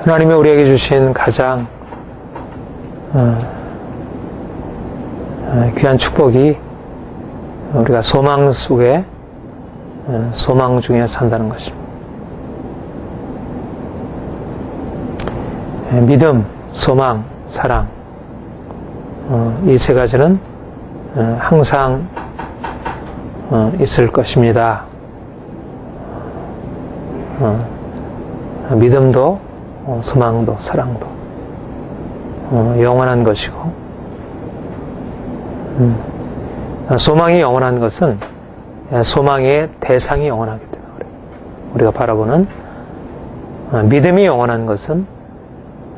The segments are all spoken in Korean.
하나님이 우리에게 주신 가장 귀한 축복이 우리가 소망 속에 소망 중에 산다는 것입니다. 믿음, 소망, 사랑, 이 세 가지는 항상 있을 것입니다. 믿음도 소망도 사랑도 영원한 것이고, 소망이 영원한 것은 소망의 대상이 영원하기 때문에 그래요. 우리가 바라보는 믿음이 영원한 것은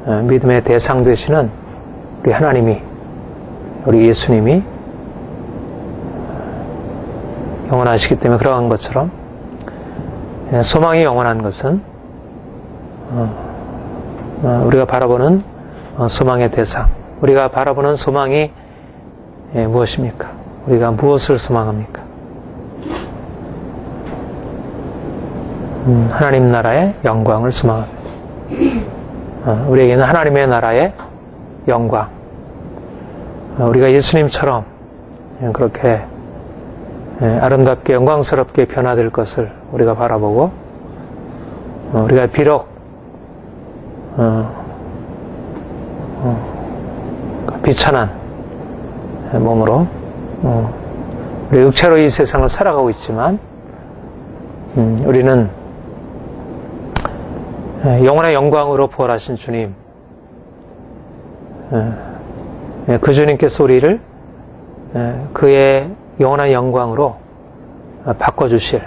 믿음의 대상 되시는 우리 하나님이, 우리 예수님이 영원하시기 때문에 그러한 것처럼, 소망이 영원한 것은 우리가 바라보는 소망의 대상, 우리가 바라보는 소망이 무엇입니까? 우리가 무엇을 소망합니까? 하나님 나라의 영광을 소망합니다. 우리에게는 하나님의 나라의 영광, 우리가 예수님처럼 그렇게 아름답게 영광스럽게 변화될 것을 우리가 바라보고, 우리가 비록 비천한 몸으로 우리 육체로 이 세상을 살아가고 있지만, 우리는 영원한 영광으로 부활하신 주님, 그 주님께서 우리를 그의 영원한 영광으로 바꿔주실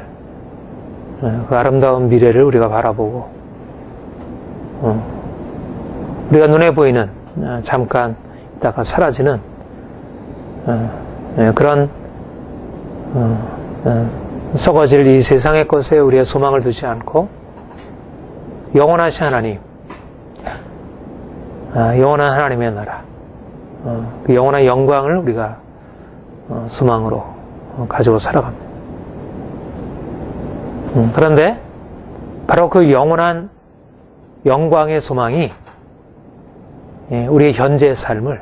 그 아름다운 미래를 우리가 바라보고, 우리가 눈에 보이는 잠깐 있다가 사라지는 그런 썩어질 이 세상의 것에 우리의 소망을 두지 않고, 영원하신 하나님, 영원한 하나님의 나라, 그 영원한 영광을 우리가 소망으로 가지고 살아갑니다. 그런데 바로 그 영원한 영광의 소망이 우리의 현재의 삶을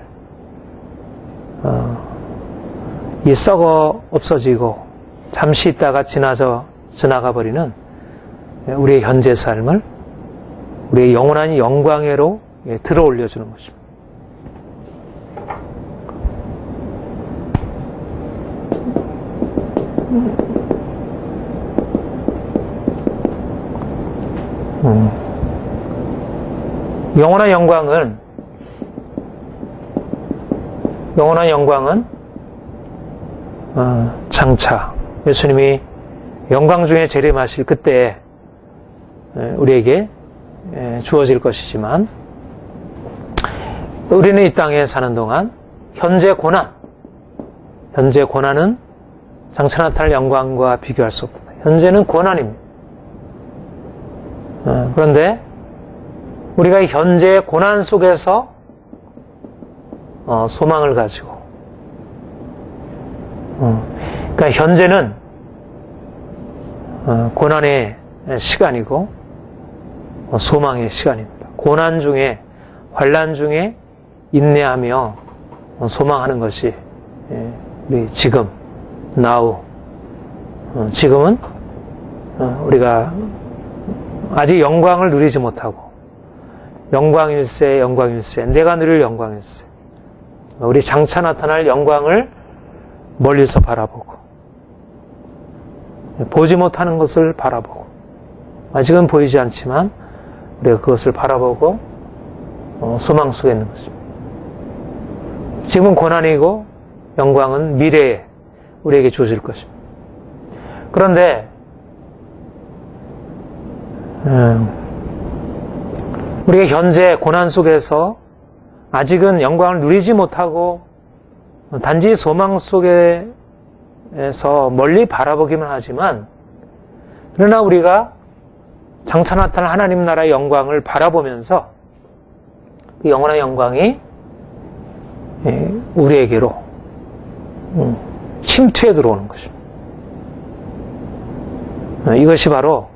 이 썩어 없어지고 잠시 있다가 지나가 버리는 우리의 현재 삶을 우리의 영원한 영광으로 들어 올려주는 것입니다. 영원한 영광은 장차 예수님이 영광 중에 재림하실 그때에 우리에게 주어질 것이지만, 우리는 이 땅에 사는 동안 현재 고난은 장차 나타날 영광과 비교할 수 없다. 현재는 고난입니다. 그런데 우리가 현재의 고난 속에서 소망을 가지고, 그러니까 현재는 고난의 시간이고 소망의 시간입니다. 고난 중에, 환난 중에 인내하며 소망하는 것이 우리 지금, now. 지금은 우리가 아직 영광을 누리지 못하고, 영광일세 내가 누릴 영광일세, 우리 장차 나타날 영광을 멀리서 바라보고, 보지 못하는 것을 바라보고, 아직은 보이지 않지만 우리가 그것을 바라보고 소망 속에 있는 것입니다. 지금은 고난이고 영광은 미래에 우리에게 주어질 것입니다. 그런데 우리가 현재 고난 속에서 아직은 영광을 누리지 못하고 단지 소망 속에서 멀리 바라보기만 하지만, 그러나 우리가 장차 나타날 하나님 나라의 영광을 바라보면서 그 영원한 영광이 우리에게로 침투해 들어오는 것입니다. 이것이 바로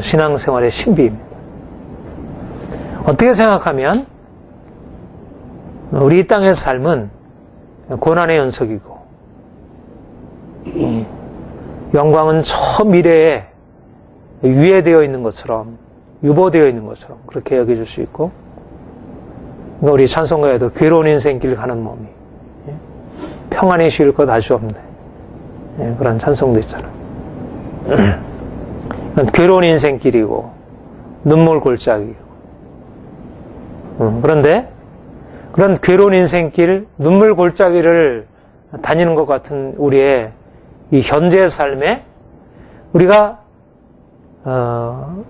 신앙생활의 신비입니다. 어떻게 생각하면 우리 이 땅의 삶은 고난의 연속이고 영광은 저 미래에 유예되어 있는 것처럼 유보되어 있는 것처럼 그렇게 여겨질 수 있고 우리 찬송가에도 괴로운 인생길 가는 몸이 평안히 쉴 것 아주 없네 그런 찬송도 있잖아요. 괴로운 인생길이고 눈물 골짜기고 그런데 그런 괴로운 인생길 눈물 골짜기를 다니는 것 같은 우리의 이 현재의 삶에 우리가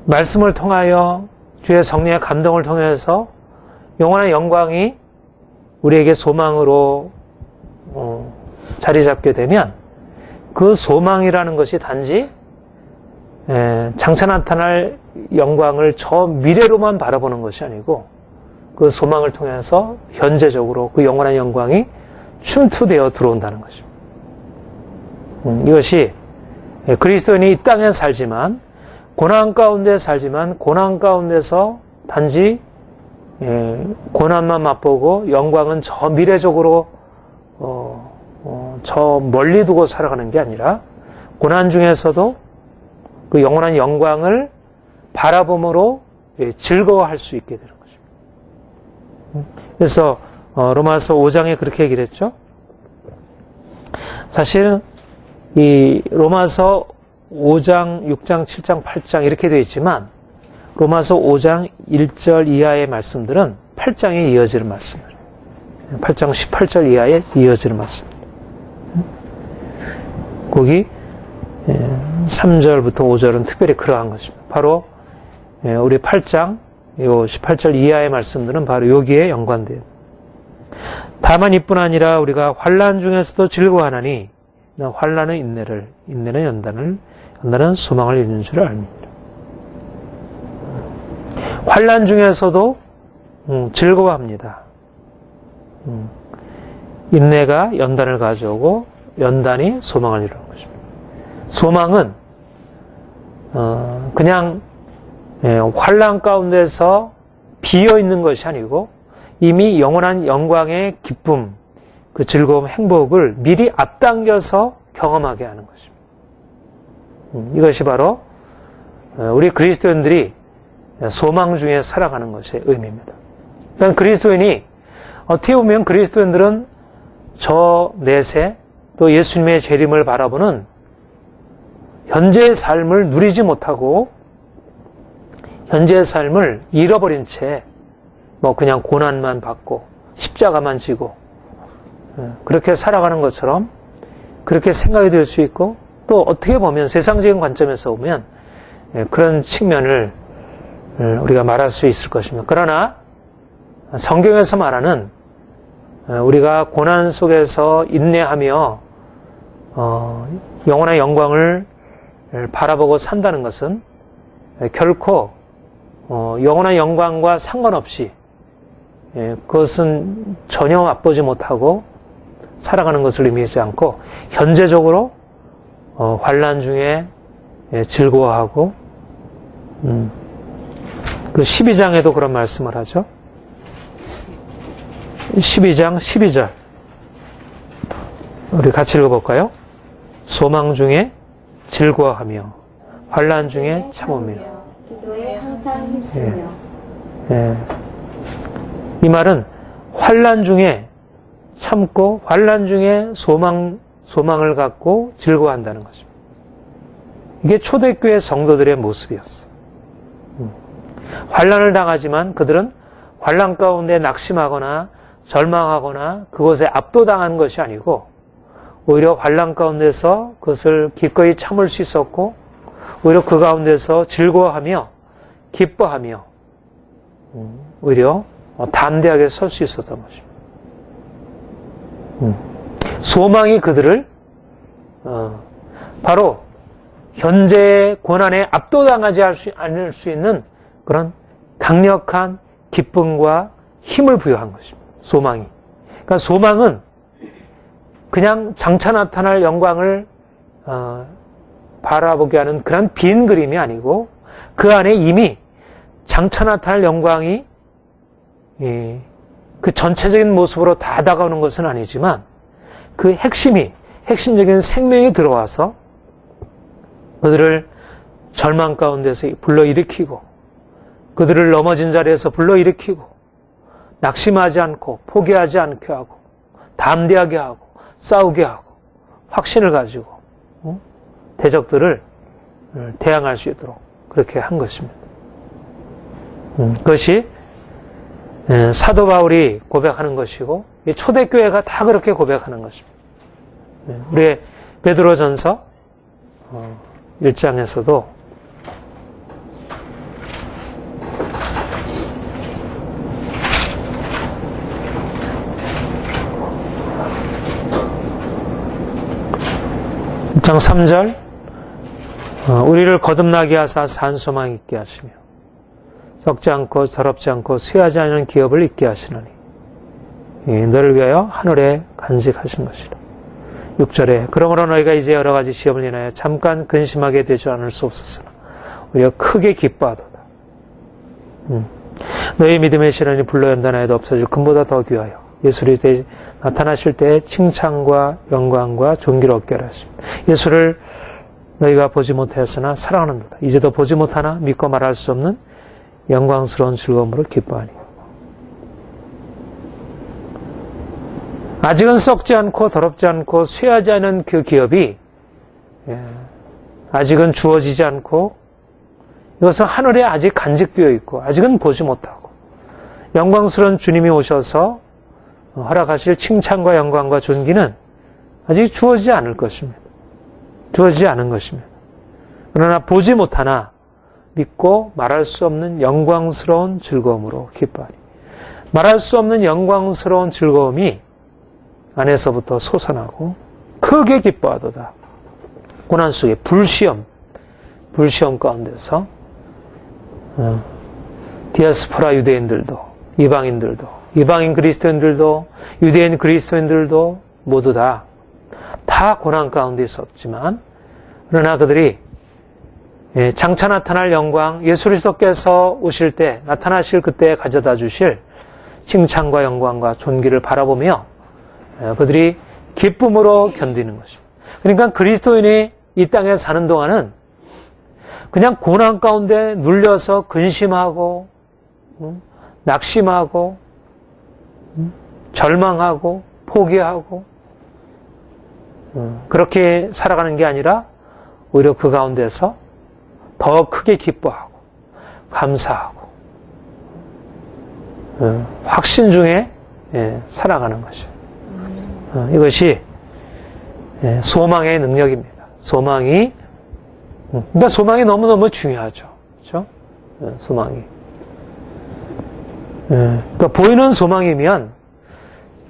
말씀을 통하여 주의 성령의 감동을 통해서 영원한 영광이 우리에게 소망으로 자리 잡게 되면 그 소망이라는 것이 단지 장차 나타날 영광을 저 미래로만 바라보는 것이 아니고 그 소망을 통해서 현재적으로 그 영원한 영광이 침투되어 들어온다는 것입니다. 이것이 그리스도인이 이 땅에 살지만 고난 가운데 살지만 고난 가운데서 단지 고난만 맛보고 영광은 저 미래적으로 저 멀리 두고 살아가는 게 아니라 고난 중에서도 그 영원한 영광을 바라봄으로 즐거워할 수 있게 되는 것입니다. 그래서 로마서 5장에 그렇게 얘기를 했죠. 사실은 이 로마서 5장, 6장, 7장, 8장 이렇게 되어 있지만 로마서 5장 1절 이하의 말씀들은 8장에 이어지는 말씀이에요. 8장 18절 이하에 이어지는 말씀입니다. 거기 3절부터 5절은 특별히 그러한 것입니다. 바로 우리 8장 18절 이하의 말씀들은 바로 여기에 연관돼요. 다만 이뿐 아니라 우리가 환난 중에서도 즐거워하나니 환난은 인내를, 인내는 연단은 소망을 이루는 줄 압니다. 환난 중에서도 즐거워합니다. 인내가 연단을 가져오고 연단이 소망을 이루는 것입니다. 소망은 그냥 환난 가운데서 비어 있는 것이 아니고 이미 영원한 영광의 기쁨, 그 즐거움, 행복을 미리 앞당겨서 경험하게 하는 것입니다. 이것이 바로 우리 그리스도인들이 소망 중에 살아가는 것의 의미입니다. 그러니까 그리스도인이 어떻게 보면 그리스도인들은 저 내세 또 예수님의 재림을 바라보는 현재의 삶을 누리지 못하고 현재의 삶을 잃어버린 채 그냥 고난만 받고 십자가만 지고 그렇게 살아가는 것처럼 그렇게 생각이 될 수 있고 또 어떻게 보면 세상적인 관점에서 보면 그런 측면을 우리가 말할 수 있을 것입니다. 그러나 성경에서 말하는 우리가 고난 속에서 인내하며 영원한 영광을 바라보고 산다는 것은 결코 영원한 영광과 상관없이 그것은 전혀 맛보지 못하고 살아가는 것을 의미하지 않고 현재적으로 환난 중에 즐거워하고 그 12장에도 그런 말씀을 하죠. 12장 12절 우리 같이 읽어볼까요? 소망 중에 즐거워하며 환난 중에 참으며 기도에 항상 힘쓰며 이 말은 환난 중에 참고 환난 중에 소망을 갖고 즐거워한다는 것입니다. 이게 초대교회 성도들의 모습이었어요. 환난을 당하지만 그들은 환난 가운데 낙심하거나 절망하거나 그것에 압도당한 것이 아니고 오히려 환난 가운데서 그것을 기꺼이 참을 수 있었고 오히려 그 가운데서 즐거워하며 기뻐하며 오히려 담대하게 설 수 있었던 것입니다. 소망이 그들을 바로 현재의 고난에 압도당하지 않을 수 있는 그런 강력한 기쁨과 힘을 부여한 것입니다. 소망이. 그러니까 그러니까 소망은 그냥 장차 나타날 영광을 바라보게 하는 그런 빈 그림이 아니고 그 안에 이미 장차 나타날 영광이 그 전체적인 모습으로 다 다가오는 것은 아니지만 그 핵심적인 생명이 들어와서 그들을 절망 가운데서 불러일으키고 그들을 넘어진 자리에서 불러일으키고 낙심하지 않고 포기하지 않게 하고 담대하게 하고 싸우게 하고 확신을 가지고 대적들을 대항할 수 있도록 그렇게 한 것입니다. 그것이 사도 바울이 고백하는 것이고 초대교회가 다 그렇게 고백하는 것입니다. 우리의 베드로전서 1장에서도 장 3절 우리를 거듭나게 하사 산 소망 있게 하시며 썩지 않고 더럽지 않고 쇠하지 않은 기업을 있게 하시느니 너를 위하여 하늘에 간직하신 것이라. 6절에 그러므로 너희가 이제 여러 가지 시험을 인하여 잠깐 근심하게 되지 않을 수 없었으나 오히려 크게 기뻐하도다. 너희 믿음의 시련이 불로 연단하여도 없어질 금보다 더 귀하여 예수 그리스도에 나타나실 때에 칭찬과 영광과 존귀를 얻게 하십니다. 예수를 너희가 보지 못하였으나 사랑하는도다. 이제도 보지 못하나 믿고 말할 수 없는 영광스러운 즐거움으로 기뻐하니. 아직은 썩지 않고 더럽지 않고 쇠하지 않은 그 기업이 아직은 주어지지 않고 이것은 하늘에 아직 간직되어 있고 아직은 보지 못하고 영광스러운 주님이 오셔서 허락하실 칭찬과 영광과 존귀는 아직 주어지지 않을 것입니다. 주어지지 않은 것입니다. 그러나 보지 못하나 믿고 말할 수 없는 영광스러운 즐거움으로 기뻐하니. 말할 수 없는 영광스러운 즐거움이 안에서부터 솟아나고 크게 기뻐하도다. 고난 속에 불시험 가운데서 디아스포라 유대인들도 이방인들도 이방인 그리스도인들도 유대인 그리스도인들도 모두 다 고난 가운데 있었지만 그러나 그들이 장차 나타날 영광 예수 그리스도께서 오실 때 나타나실 그때 가져다 주실 칭찬과 영광과 존귀를 바라보며 그들이 기쁨으로 견디는 것입니다. 그러니까 그리스도인이 이 땅에 사는 동안은 그냥 고난 가운데 눌려서 근심하고 낙심하고 절망하고 포기하고 그렇게 살아가는 게 아니라 오히려 그 가운데서 더 크게 기뻐하고 감사하고 확신 중에 살아가는 것이죠. 이것이 소망의 능력입니다. 소망이 그러니까 소망이 너무너무 중요하죠. 그렇죠? 소망이. 그러니까 보이는 소망이면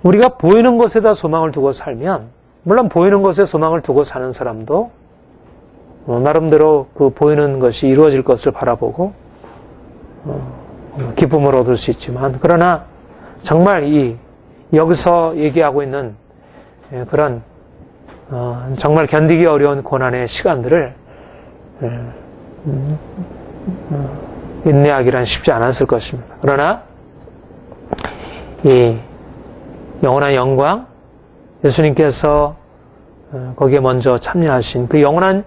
우리가 보이는 것에다 소망을 두고 살면 물론 보이는 것에 소망을 두고 사는 사람도 나름대로 그 보이는 것이 이루어질 것을 바라보고 기쁨을 얻을 수 있지만 그러나 정말 여기서 얘기하고 있는 그런 정말 견디기 어려운 고난의 시간들을 인내하기란 쉽지 않았을 것입니다. 그러나 이 영원한 영광 예수님께서 거기에 먼저 참여하신 그 영원한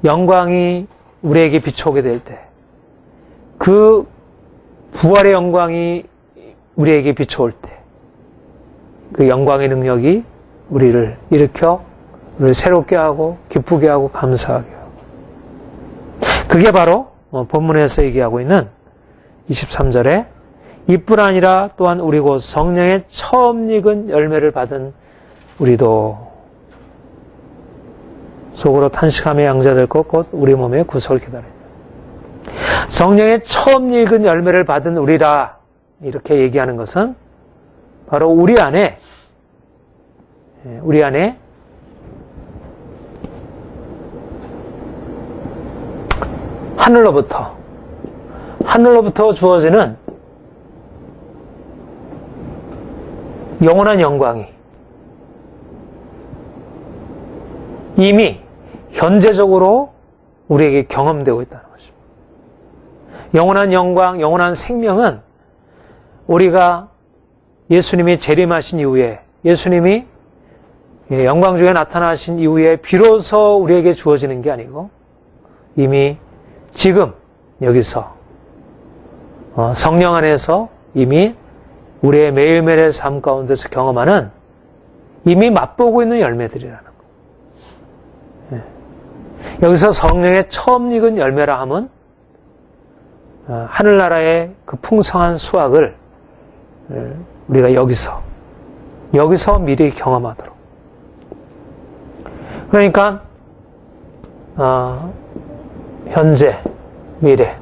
영광이 우리에게 비춰오게 될 때 그 부활의 영광이 우리에게 비춰올 때 그 영광의 능력이 우리를 일으켜 우리를 새롭게 하고 기쁘게 하고 감사하게 하고 그게 바로 본문에서 얘기하고 있는 23절에 이뿐 아니라 또한 우리 곧 성령의 처음 익은 열매를 받은 우리도 속으로 탄식하며 양자될 것 곧 우리 몸의 구속을 기다린다. 성령의 처음 익은 열매를 받은 우리라 이렇게 얘기하는 것은 바로 우리 안에 하늘로부터 주어지는 영원한 영광이 이미 현재적으로 우리에게 경험되고 있다는 것입니다. 영원한 영광, 영원한 생명은 우리가 예수님이 재림하신 이후에, 예수님이 영광 중에 나타나신 이후에 비로소 우리에게 주어지는 게 아니고 이미 지금 여기서 성령 안에서 이미 우리의 매일매일의 삶 가운데서 경험하는 이미 맛보고 있는 열매들이라는 거. 여기서 성령의 처음 익은 열매라 함은 하늘나라의 그 풍성한 수확을 우리가 여기서 미리 경험하도록. 그러니까 현재, 미래.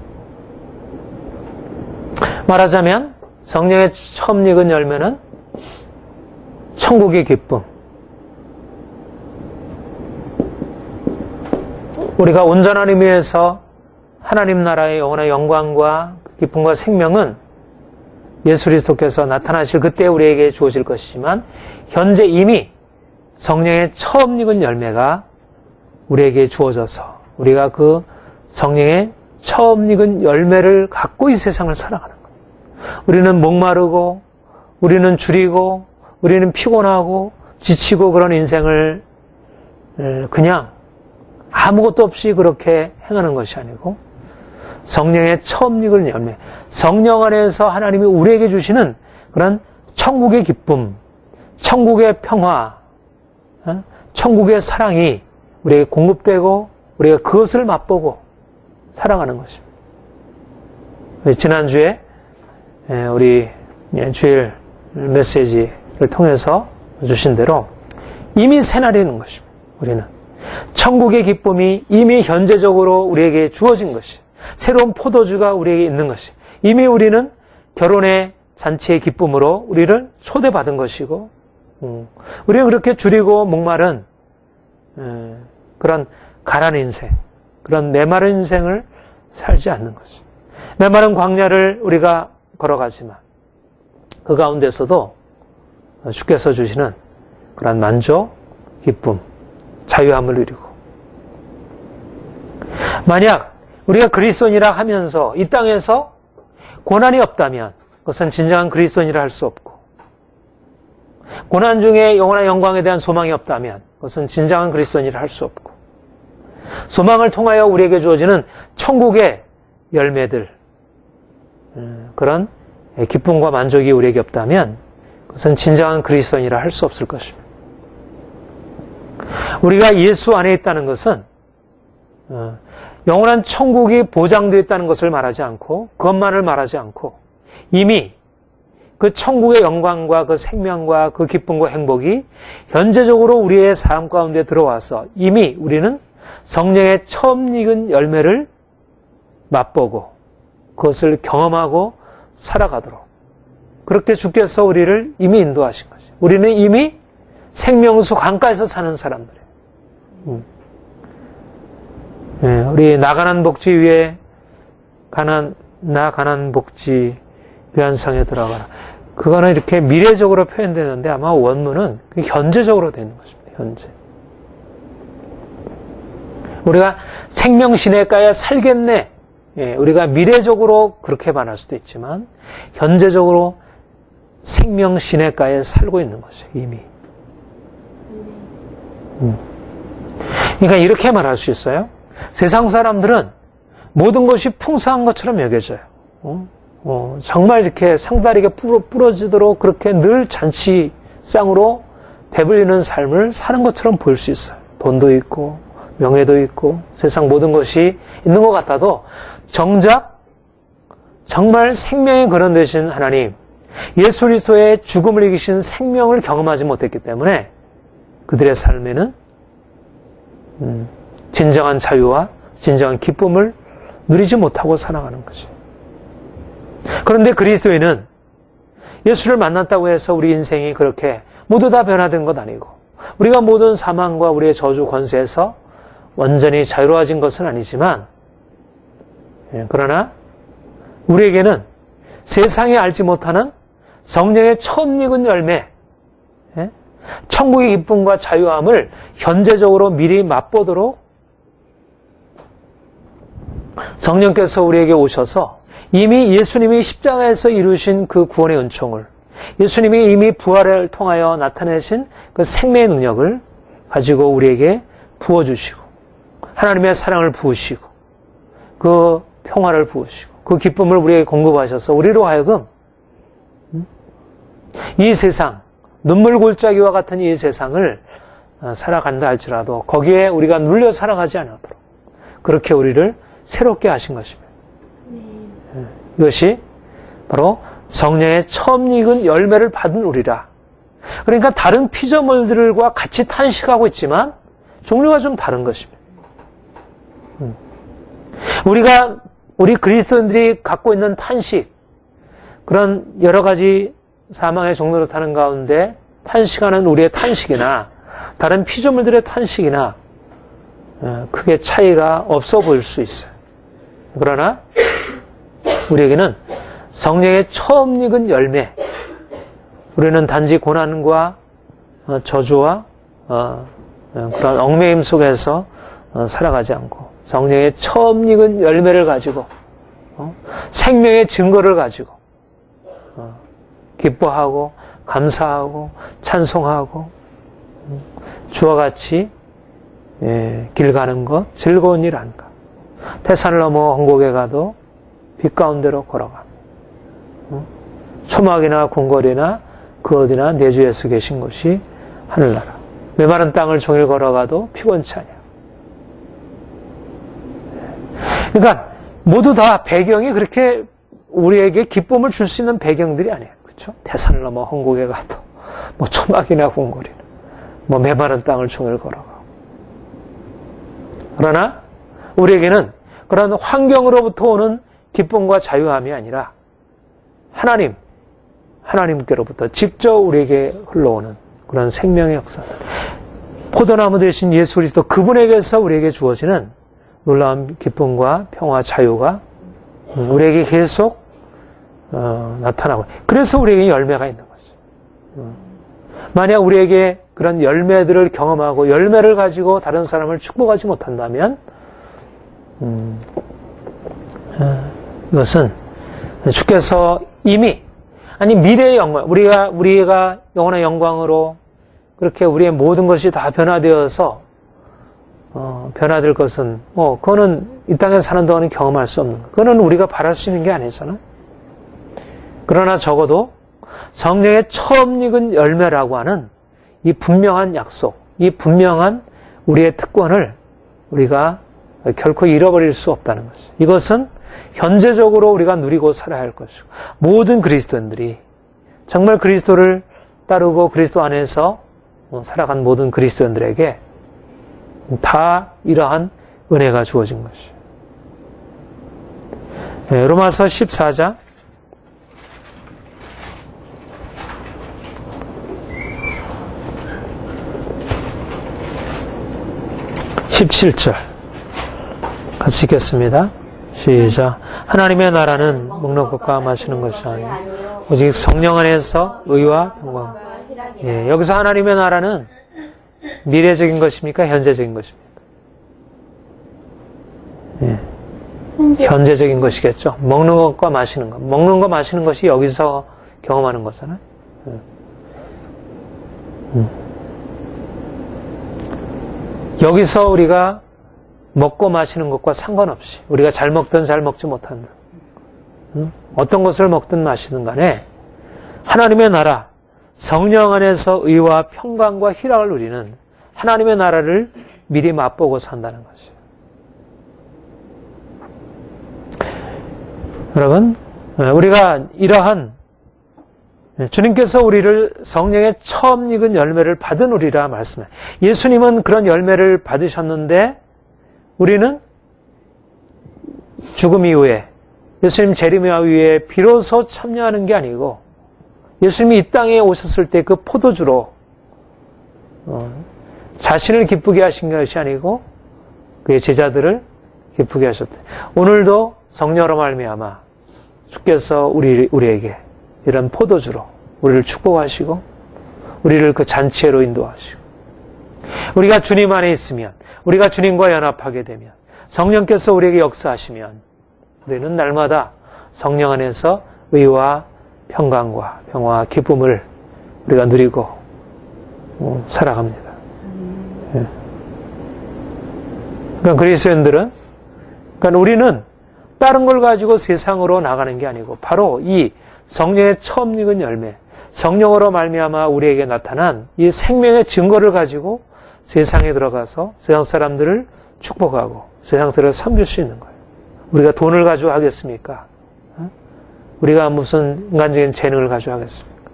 말하자면 성령의 처음 익은 열매는 천국의 기쁨. 우리가 온전한 의미에서 하나님 나라의 영원한 영광과 기쁨과 생명은 예수 그리스도께서 나타나실 그때 우리에게 주어질 것이지만 현재 이미 성령의 처음 익은 열매가 우리에게 주어져서 우리가 그 성령의 처음 익은 열매를 갖고 이 세상을 살아가는 거예요. 우리는 목마르고 우리는 줄이고 우리는 피곤하고 지치고 그런 인생을 그냥 아무것도 없이 그렇게 행하는 것이 아니고 성령의 처음 익은 열매, 성령 안에서 하나님이 우리에게 주시는 그런 천국의 기쁨, 천국의 평화, 천국의 사랑이 우리에게 공급되고 우리가 그것을 맛보고 살아가는 것입니다. 지난주에 우리 주일 메시지를 통해서 주신 대로 이미 새날이는 것입니다. 우리는 천국의 기쁨이 이미 현재적으로 우리에게 주어진 것이, 새로운 포도주가 우리에게 있는 것이, 이미 우리는 결혼의 잔치의 기쁨으로 우리를 초대받은 것이고, 우리는 그렇게 줄이고 목마른 그런 가난 인생, 그런 메마른 인생을 살지 않는 것이. 메마른 광야를 우리가 걸어가지만 그 가운데서도 주께서 주시는 그런 만족, 기쁨, 자유함을 누리고, 만약 우리가 그리스도인이라 하면서 이 땅에서 고난이 없다면 그것은 진정한 그리스도인이라 할 수 없고, 고난 중에 영원한 영광에 대한 소망이 없다면 그것은 진정한 그리스도인이라 할 수 없고, 소망을 통하여 우리에게 주어지는 천국의 열매들, 그런 기쁨과 만족이 우리에게 없다면 그것은 진정한 그리스도인이라 할 수 없을 것입니다. 우리가 예수 안에 있다는 것은 영원한 천국이 보장되어 있다는 것을 말하지 않고, 그것만을 말하지 않고 이미 그 천국의 영광과 그 생명과 그 기쁨과 행복이 현재적으로 우리의 삶 가운데 들어와서 이미 우리는 성령의 처음 익은 열매를 맛보고 그것을 경험하고 살아가도록, 그렇게 주께서 우리를 이미 인도하신 거죠. 우리는 이미 생명수 강가에서 사는 사람들이에요. 우리 나가난 복지 위에 가난 복지 위안상에 들어가라. 그거는 이렇게 미래적으로 표현되는데 아마 원문은 현재적으로 되는 것입니다. 현재. 우리가 생명시내가에 살겠네. 우리가 미래적으로 그렇게 말할 수도 있지만 현재적으로 생명시내가에 살고 있는 거죠. 이미. 그러니까 이렇게 말할 수 있어요. 세상 사람들은 모든 것이 풍성한 것처럼 여겨져요. 정말 이렇게 상다리가 부러지도록 그렇게 늘 잔치상으로 배불리는 삶을 사는 것처럼 보일 수 있어요. 돈도 있고 명예도 있고 세상 모든 것이 있는 것 같아도 정작 정말 생명의 근원 되신 하나님, 예수 그리스도의 죽음을 이기신 생명을 경험하지 못했기 때문에 그들의 삶에는 진정한 자유와 진정한 기쁨을 누리지 못하고 살아가는 거죠. 그런데 그리스도인은 예수를 만났다고 해서 우리 인생이 그렇게 모두 다 변화된 것 아니고, 우리가 모든 사망과 우리의 저주 권세에서 완전히 자유로워진 것은 아니지만, 그러나 우리에게는 세상이 알지 못하는 성령의 처음 익은 열매, 천국의 기쁨과 자유함을 현재적으로 미리 맛보도록 성령께서 우리에게 오셔서 이미 예수님이 십자가에서 이루신 그 구원의 은총을, 예수님이 이미 부활을 통하여 나타내신 그 생명의 능력을 가지고 우리에게 부어주시고, 하나님의 사랑을 부으시고, 그 평화를 부으시고, 그 기쁨을 우리에게 공급하셔서 우리로 하여금 이 세상, 눈물 골짜기와 같은 이 세상을 살아간다 할지라도 거기에 우리가 눌려 살아가지 않도록 그렇게 우리를 새롭게 하신 것입니다. 이것이 바로 성령의 처음 익은 열매를 받은 우리라. 그러니까 다른 피조물들과 같이 탄식하고 있지만 종류가 좀 다른 것입니다. 우리 그리스도인들이 갖고 있는 탄식, 그런 여러 가지 사망의 종로로 타는 가운데 탄식하는 우리의 탄식이나 다른 피조물들의 탄식이나 크게 차이가 없어 보일 수 있어요. 그러나 우리에게는 성령의 처음 익은 열매, 우리는 단지 고난과 저주와 그런 얽매임 속에서 살아가지 않고 성령의 처음 익은 열매를 가지고 생명의 증거를 가지고 기뻐하고 감사하고 찬송하고 주와 같이 길 가는 것 즐거운 일 아닌가. 태산을 넘어 홍곡에 가도 빛 가운데로 걸어가. 초막이나 궁궐이나 그 어디나 내 주 예수 계신 곳이 하늘나라. 메마른 땅을 종일 걸어가도 피곤치 않냐. 그러니까 모두 다 배경이 그렇게 우리에게 기쁨을 줄 수 있는 배경들이 아니에요. 그렇죠? 태산을 넘어 홍곡에 가도 뭐 초막이나 궁궐이나 뭐 메마른 땅을 종일 걸어가고. 그러나 우리에게는 그런 환경으로부터 오는 기쁨과 자유함이 아니라 하나님께로부터 직접 우리에게 흘러오는 그런 생명의 역사, 포도나무 되신 예수 그리스도 그분에게서 우리에게 주어지는 놀라운 기쁨과 평화, 자유가 우리에게 계속 나타나고, 그래서 우리에게 열매가 있는 거죠. 만약 우리에게 그런 열매들을 경험하고 열매를 가지고 다른 사람을 축복하지 못한다면 이것은 주께서 이미, 아니 미래의 영광, 우리가 영원한 영광으로 그렇게 우리의 모든 것이 다 변화되어서 변화될 것은 그거는 이 땅에 사는 동안은 경험할 수 없는 것. 그거는 우리가 바랄 수 있는 게 아니잖아. 그러나 적어도 성령의 처음 익은 열매라고 하는 이 분명한 약속, 이 분명한 우리의 특권을 우리가 결코 잃어버릴 수 없다는 것이죠. 이것은 현재적으로 우리가 누리고 살아야 할 것이고, 모든 그리스도인들이 정말 그리스도를 따르고 그리스도 안에서 살아간 모든 그리스도인들에게 다 이러한 은혜가 주어진 것이죠. 로마서 14장 17절 같이 읽겠습니다. 시작. 하나님의 나라는 먹는 것과 마시는 것이 아니요 오직 성령 안에서 의와 평강. 여기서 하나님의 나라는 미래적인 것입니까? 현재적인 것입니까? 현재적인 것이겠죠. 먹는 것과 마시는 것. 먹는 것, 마시는 것이 여기서 경험하는 거잖아요. 여기서 우리가 먹고 마시는 것과 상관없이 우리가 잘 먹든 잘 먹지 못한다. 어떤 것을 먹든 마시든 간에 하나님의 나라, 성령 안에서 의와 평강과 희락을 누리는 하나님의 나라를 미리 맛보고 산다는 것이에요. 여러분, 우리가 이러한 주님께서 우리를 성령의 처음 익은 열매를 받은 우리라 말씀해요. 예수님은 그런 열매를 받으셨는데 우리는 죽음 이후에 예수님 재림의 위에 비로소 참여하는 게 아니고 예수님이 이 땅에 오셨을 때 그 포도주로 자신을 기쁘게 하신 것이 아니고 그의 제자들을 기쁘게 하셨대. 오늘도 성령으로 말미암아 주께서 우리에게 이런 포도주로 우리를 축복하시고 우리를 그 잔치회로 인도하시고, 우리가 주님 안에 있으면, 우리가 주님과 연합하게 되면, 성령께서 우리에게 역사하시면 우리는 날마다 성령 안에서 의와 평강과 평화와 기쁨을 우리가 누리고 살아갑니다. 그러니까 그리스도인들은, 그러니까 우리는 다른 걸 가지고 세상으로 나가는 게 아니고 바로 이 성령의 처음 익은 열매, 성령으로 말미암아 우리에게 나타난 이 생명의 증거를 가지고 세상에 들어가서 세상 사람들을 축복하고 세상 사람들을 섬길 수 있는 거예요. 우리가 돈을 가지고 하겠습니까? 우리가 무슨 인간적인 재능을 가지고 하겠습니까?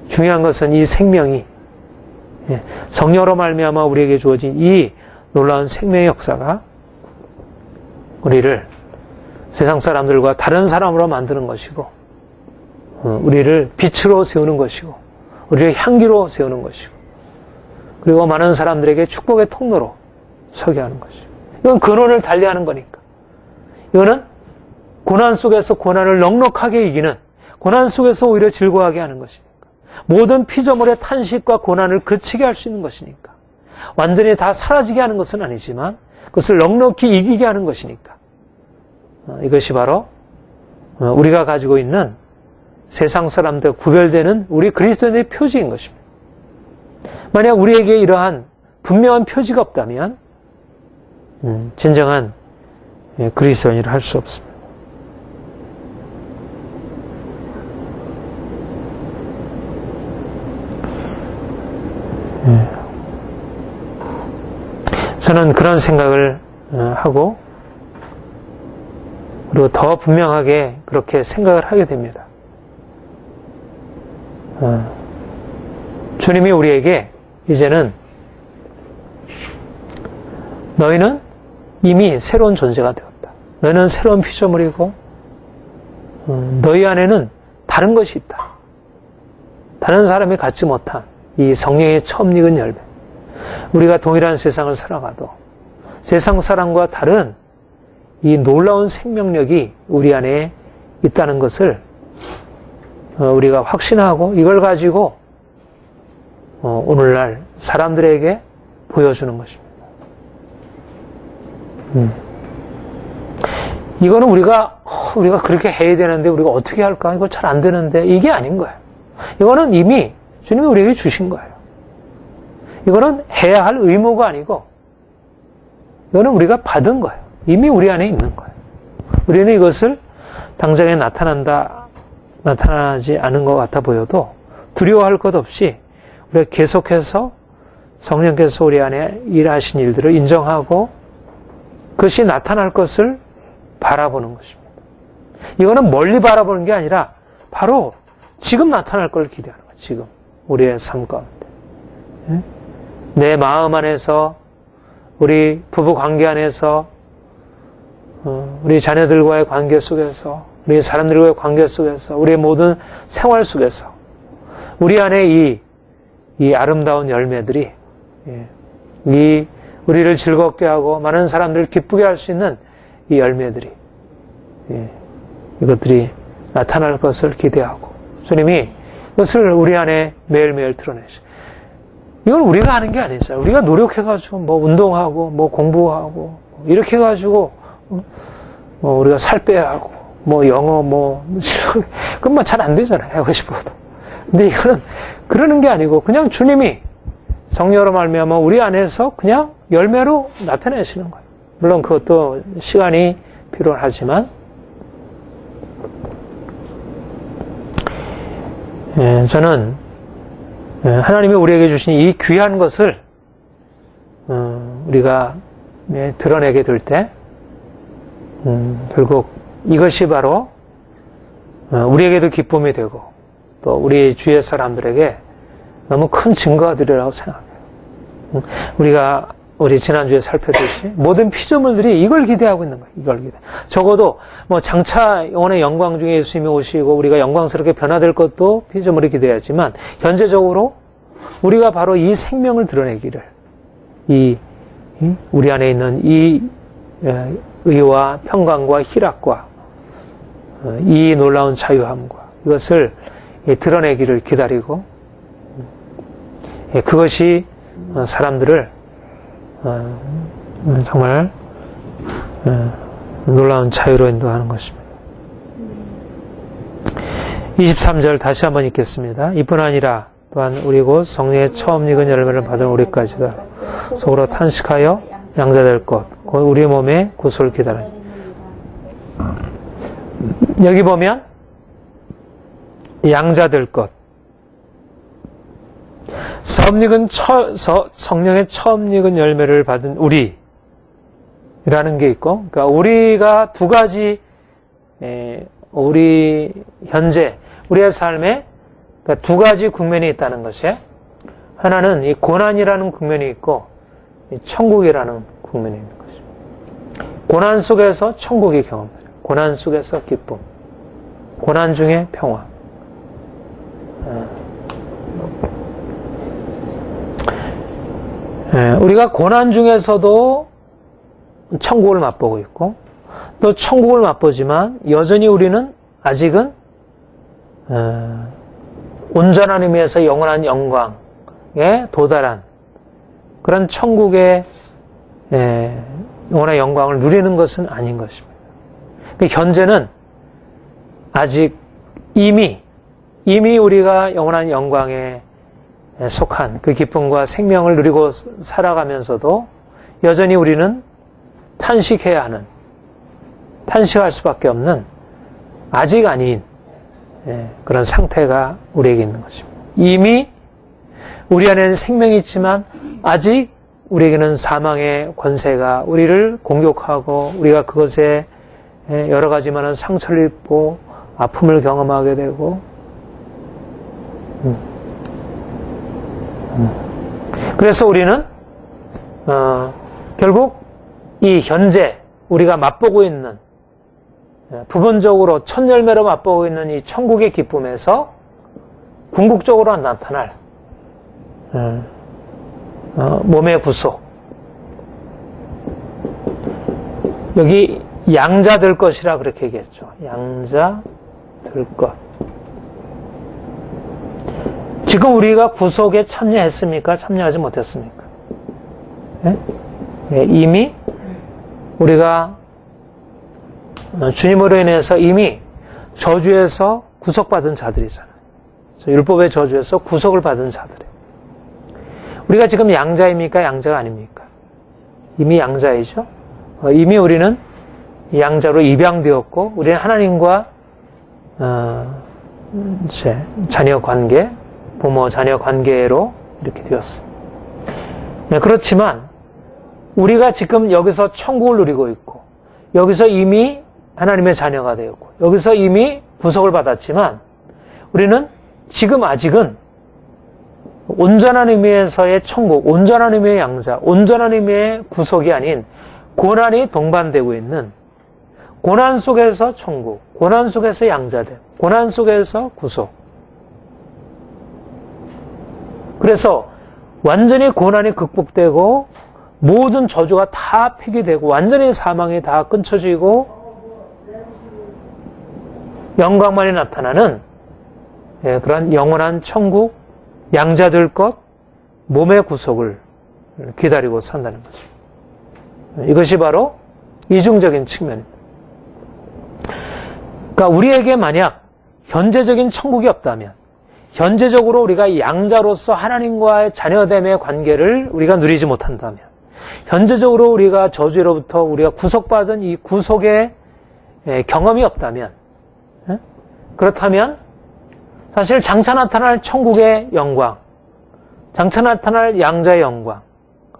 중요한 것은 이 생명이 성령으로 말미암아 우리에게 주어진 이 놀라운 생명의 역사가 우리를 세상 사람들과 다른 사람으로 만드는 것이고, 우리를 빛으로 세우는 것이고, 우리를 향기로 세우는 것이고, 그리고 많은 사람들에게 축복의 통로로 서게 하는 것이고, 이건 근원을 달리하는 거니까. 이거는 고난 속에서 고난을 넉넉하게 이기는, 고난 속에서 오히려 즐거워하게 하는 것이니까. 모든 피조물의 탄식과 고난을 그치게 할 수 있는 것이니까. 완전히 다 사라지게 하는 것은 아니지만 그것을 넉넉히 이기게 하는 것이니까. 이것이 바로 우리가 가지고 있는 세상 사람들 구별되는 우리 그리스도인의 표지인 것입니다. 만약 우리에게 이러한 분명한 표지가 없다면 진정한 그리스도인이라 할 수 없습니다. 저는 그런 생각을 하고, 그리고 더 분명하게 그렇게 생각을 하게 됩니다. 주님이 우리에게 이제는 너희는 이미 새로운 존재가 되었다. 너희는 새로운 피조물이고 너희 안에는 다른 것이 있다. 다른 사람이 갖지 못한 이 성령의 처음 익은 열매. 우리가 동일한 세상을 살아가도 세상 사람과 다른 이 놀라운 생명력이 우리 안에 있다는 것을 우리가 확신하고 이걸 가지고 오늘날 사람들에게 보여주는 것입니다. 이거는 우리가 그렇게 해야 되는데 우리가 어떻게 할까? 이거 잘 안 되는데 이게 아닌 거예요. 이거는 이미 주님이 우리에게 주신 거예요. 이거는 해야 할 의무가 아니고 이거는 우리가 받은 거예요. 이미 우리 안에 있는 거예요. 우리는 이것을 당장에 나타나지 않은 것 같아 보여도 두려워할 것 없이 우리가 계속해서 성령께서 우리 안에 일하신 일들을 인정하고 그것이 나타날 것을 바라보는 것입니다. 이거는 멀리 바라보는 게 아니라 바로 지금 나타날 걸 기대하는 거예요. 지금 우리의 삶 가운데. 내 마음 안에서, 우리 부부 관계 안에서, 우리 자녀들과의 관계 속에서, 우리 사람들과의 관계 속에서, 우리의 모든 생활 속에서 우리 안에 이 아름다운 열매들이 우리를 즐겁게 하고 많은 사람들을 기쁘게 할 수 있는 이 열매들이 이것들이 나타날 것을 기대하고 주님이 그것을 우리 안에 매일매일 드러내시고, 이건 우리가 하는 게 아니죠. 우리가 노력해가지고 뭐 운동하고 뭐 공부하고 이렇게 해가지고 뭐 우리가 살 빼야 하고 뭐 영어 그건 뭐 잘 안 되잖아요. 하고 싶어도. 근데 이거는 그러는 게 아니고 그냥 주님이 성령으로 말미암아 우리 안에서 그냥 열매로 나타내시는 거예요. 물론 그것도 시간이 필요하지만 저는 하나님이 우리에게 주신 이 귀한 것을 우리가 드러내게 될 때 결국 이것이 바로 우리에게도 기쁨이 되고 또 우리 주위의 사람들에게 너무 큰 증거가 되리라고 생각해요. 우리 지난주에 살펴듯이 모든 피조물들이 이걸 기대하고 있는 거예요. 이걸 기대. 적어도 뭐 장차 영원의 영광 중에 예수님이 오시고 우리가 영광스럽게 변화될 것도 피조물이 기대하지만 현재적으로 우리가 바로 이 생명을 드러내기를, 우리 안에 있는 이 의와 평강과 희락과 이 놀라운 자유함과 이것을 드러내기를 기다리고 그것이 사람들을 정말 놀라운 자유로 인도하는 것입니다. 23절 다시 한번 읽겠습니다. 이뿐 아니라 또한 우리 곧 성령의 처음 익은 열매를 받은 우리까지다. 속으로 탄식하여 양자될 것, 곧 우리 몸의 구속을 기다려. 여기 보면 양자될 것, 성령의 처음 익은 열매를 받은 우리라는 게 있고, 그러니까 우리가 두 가지, 우리 현재 우리의 삶에 그러니까 두 가지 국면이 있다는 것이에요. 하나는 이 고난이라는 국면이 있고, 이 천국이라는 국면이 있는 것입니다. 고난 속에서 천국이 경험돼요. 고난 속에서 기쁨, 고난 중에 평화. 우리가 고난 중에서도 천국을 맛보고 있고, 또 천국을 맛보지만 여전히 우리는 아직은 온전한 의미에서 영원한 영광에 도달한 그런 천국의 영원한 영광을 누리는 것은 아닌 것입니다. 현재는 아직 이미 우리가 영원한 영광에 속한 그 기쁨과 생명을 누리고 살아가면서도 여전히 우리는 탄식해야 하는, 탄식할 수밖에 없는 아직 아닌 그런 상태가 우리에게 있는 것입니다. 이미 우리 안에는 생명이 있지만 아직 우리에게는 사망의 권세가 우리를 공격하고 우리가 그것에 여러 가지 많은 상처를 입고 아픔을 경험하게 되고 그래서 우리는 결국 이 현재 우리가 맛보고 있는 부분적으로 첫 열매로 맛보고 있는 이 천국의 기쁨에서 궁극적으로 나타날 몸의 구속, 여기 양자 될 것이라 그렇게 얘기했죠. 양자 될 것. 지금 우리가 구속에 참여했습니까? 참여하지 못했습니까? 이미 우리가 주님으로 인해서 이미 저주에서 구속받은 자들이잖아요. 율법의 저주에서 구속을 받은 자들이에요. 우리가 지금 양자입니까? 양자가 아닙니까? 이미 양자이죠. 이미 우리는 양자로 입양되었고 우리는 하나님과 자녀 관계, 부모 자녀 관계로 이렇게 되었어요. 그렇지만 우리가 지금 여기서 천국을 누리고 있고 여기서 이미 하나님의 자녀가 되었고 여기서 이미 구속을 받았지만 우리는 지금 아직은 온전한 의미에서의 천국, 온전한 의미의 양자, 온전한 의미의 구속이 아닌 고난이 동반되고 있는 고난 속에서 천국, 고난 속에서 양자됨, 고난 속에서 구속. 그래서 완전히 고난이 극복되고 모든 저주가 다 폐기되고 완전히 사망이 다 끊쳐지고 영광만이 나타나는 그런 영원한 천국, 양자될 것, 몸의 구속을 기다리고 산다는 거죠. 이것이 바로 이중적인 측면입니다. 그러니까 우리에게 만약 현재적인 천국이 없다면, 현재적으로 우리가 양자로서 하나님과의 자녀됨의 관계를 우리가 누리지 못한다면, 현재적으로 우리가 저주로부터 우리가 구속받은 이 구속의 경험이 없다면, 그렇다면 사실 장차 나타날 천국의 영광, 장차 나타날 양자의 영광,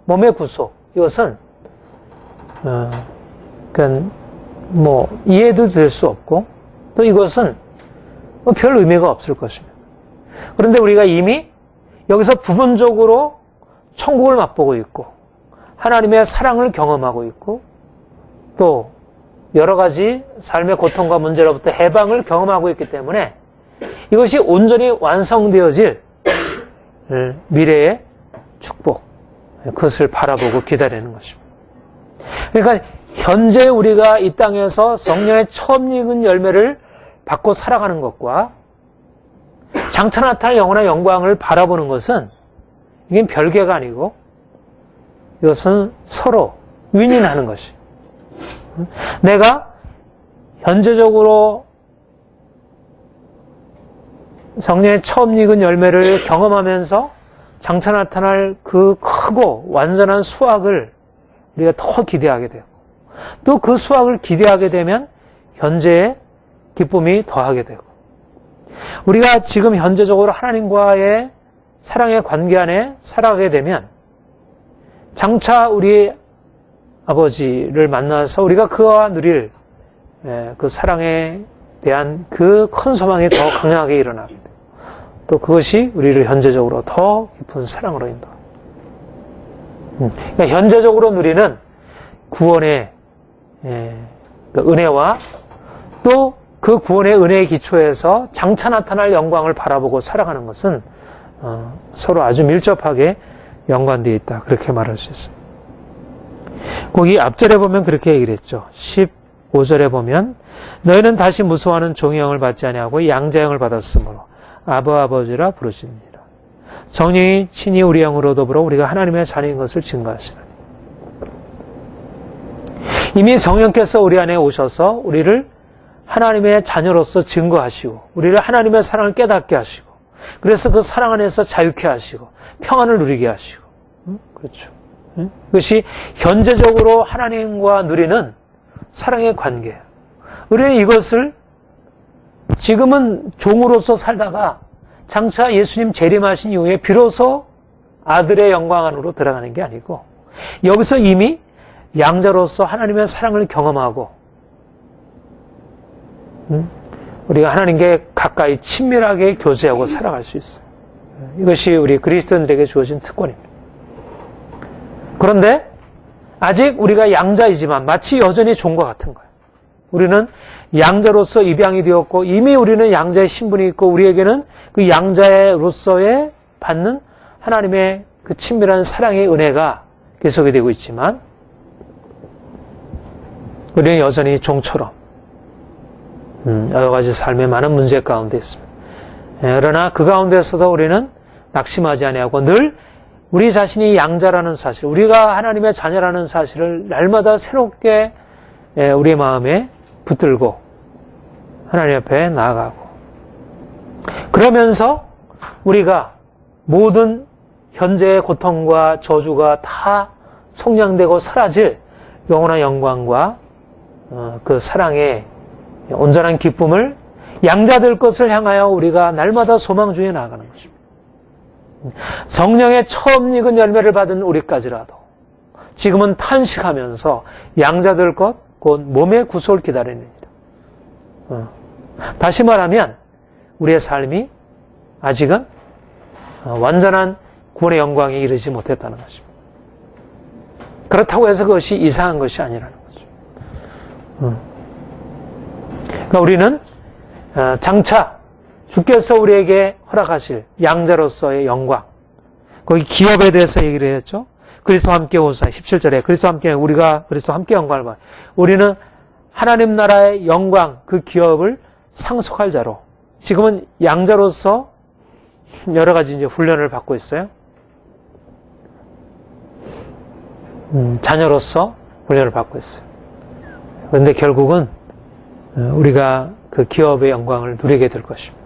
몸의 구속, 이것은 이해도 될 수 없고 또 이것은 별 의미가 없을 것입니다. 그런데 우리가 이미 여기서 부분적으로 천국을 맛보고 있고 하나님의 사랑을 경험하고 있고 또 여러 가지 삶의 고통과 문제로부터 해방을 경험하고 있기 때문에 이것이 온전히 완성되어질 미래의 축복, 그것을 바라보고 기다리는 것입니다. 그러니까 현재 우리가 이 땅에서 성령의 처음 익은 열매를 받고 살아가는 것과 장차 나타날 영원한 영광을 바라보는 것은 이게 별개가 아니고 이것은 서로 윈윈하는 것이. 내가 현재적으로 성령의 처음 익은 열매를 경험하면서 장차 나타날 그 크고 완전한 수확을 우리가 더 기대하게 되고, 또 그 수확을 기대하게 되면 현재의 기쁨이 더하게 되고, 우리가 지금 현재적으로 하나님과의 사랑의 관계 안에 살아가게 되면 장차 우리 아버지를 만나서 우리가 그와 누릴 그 사랑에 대한 그 큰 소망이 더 강하게 일어나게 돼요. 또 그것이 우리를 현재적으로 더 깊은 사랑으로 인도. 그러니까 현재적으로 누리는 구원의 그 은혜와 또 그 구원의 은혜의 기초에서 장차 나타날 영광을 바라보고 살아가는 것은 서로 아주 밀접하게 연관되어 있다. 그렇게 말할 수 있습니다. 거기 앞절에 보면 그렇게 얘기를 했죠. 15절에 보면 너희는 다시 무서워하는 종의 영을 받지 아니하고 양자의 영을 받았으므로 아바 아버지라 부르십니다. 성령이 친히 우리 영으로 더불어 우리가 하나님의 자녀인 것을 증거하시나니. 이미 성령께서 우리 안에 오셔서 우리를 하나님의 자녀로서 증거하시고 우리를 하나님의 사랑을 깨닫게 하시고 그래서 그 사랑 안에서 자유케 하시고 평안을 누리게 하시고 그렇죠. 그것이 현재적으로 하나님과 누리는 사랑의 관계예요. 우리는 이것을 지금은 종으로서 살다가 장차 예수님 재림하신 이후에 비로소 아들의 영광 안으로 들어가는 게 아니고 여기서 이미 양자로서 하나님의 사랑을 경험하고 우리가 하나님께 가까이 친밀하게 교제하고 살아갈 수 있어요. 이것이 우리 그리스도인들에게 주어진 특권입니다. 그런데 아직 우리가 양자이지만 마치 여전히 종과 같은 거예요. 우리는 양자로서 입양이 되었고 이미 우리는 양자의 신분이 있고 우리에게는 그 양자로서의 받는 하나님의 그 친밀한 사랑의 은혜가 계속이 되고 있지만 우리는 여전히 종처럼 여러 가지 삶의 많은 문제 가운데 있습니다. 그러나 그 가운데서도 우리는 낙심하지 아니하고 늘 우리 자신이 양자라는 사실, 우리가 하나님의 자녀라는 사실을 날마다 새롭게 우리의 마음에 붙들고 하나님 앞에 나아가고 그러면서 우리가 모든 현재의 고통과 저주가 다 속량되고 사라질 영원한 영광과 그 사랑의 온전한 기쁨을 양자될 것을 향하여 우리가 날마다 소망 중에 나아가는 것입니다. 성령의 처음 익은 열매를 받은 우리까지라도 지금은 탄식하면서 양자될 것, 곧 몸의 구속을 기다립니다. 다시 말하면 우리의 삶이 아직은 완전한 구원의 영광에 이르지 못했다는 것입니다. 그렇다고 해서 그것이 이상한 것이 아니라는 거죠. 그러니까 우리는 장차 주께서 우리에게 허락하실 양자로서의 영광, 거기 기업에 대해서 얘기를 했죠. 그리스도와 함께 오사 17절에 그리스도와 함께 우리가 그리스도와 함께 영광을 받아 우리는 하나님 나라의 영광 그 기업을 상속할 자로 지금은 양자로서 여러 가지 이제 훈련을 받고 있어요. 자녀로서 훈련을 받고 있어요. 그런데 결국은 우리가 그 기업의 영광을 누리게 될 것입니다.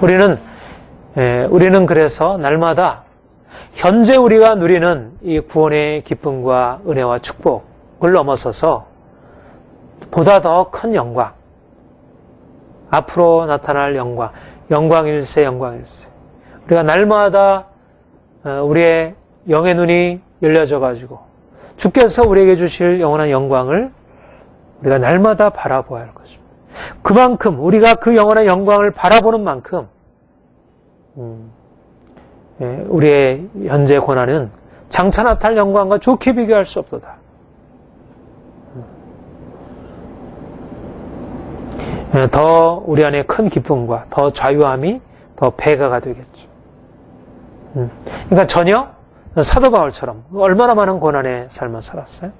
우리는 그래서 날마다 현재 우리가 누리는 이 구원의 기쁨과 은혜와 축복을 넘어서서 보다 더 큰 영광, 앞으로 나타날 영광, 영광일세, 영광일세. 우리가 날마다 우리의 영의 눈이 열려져 가지고 주께서 우리에게 주실 영원한 영광을 우리가 날마다 바라보아야 할 것입니다. 그만큼 우리가 그 영원한 영광을 바라보는 만큼 우리의 현재 고난은 장차 나타날 영광과 좋게 비교할 수 없도다. 더 우리 안에 큰 기쁨과 더 자유함이 더 배가가 되겠죠. 그러니까 전혀 사도 바울처럼 얼마나 많은 고난의 삶을 살았어요.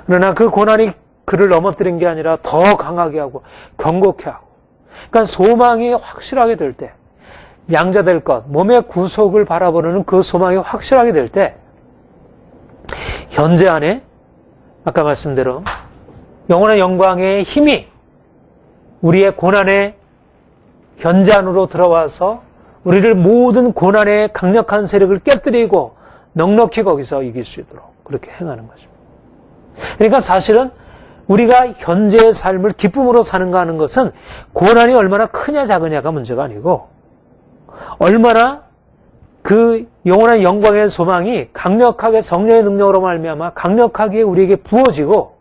그러나 그 고난이 그를 넘어뜨린 게 아니라 더 강하게 하고 경고케 하고 그러니까 소망이 확실하게 될 때 양자될 것, 몸의 구속을 바라보는 그 소망이 확실하게 될 때 현재 안에 아까 말씀대로 영원한 영광의 힘이 우리의 고난의 현재 안으로 들어와서 우리를 모든 고난의 강력한 세력을 깨뜨리고 넉넉히 거기서 이길 수 있도록 그렇게 행하는 것입니다. 그러니까 사실은 우리가 현재의 삶을 기쁨으로 사는가 하는 것은 고난이 얼마나 크냐 작으냐가 문제가 아니고 얼마나 그 영원한 영광의 소망이 강력하게 성령의 능력으로 말미암아 강력하게 우리에게 부어지고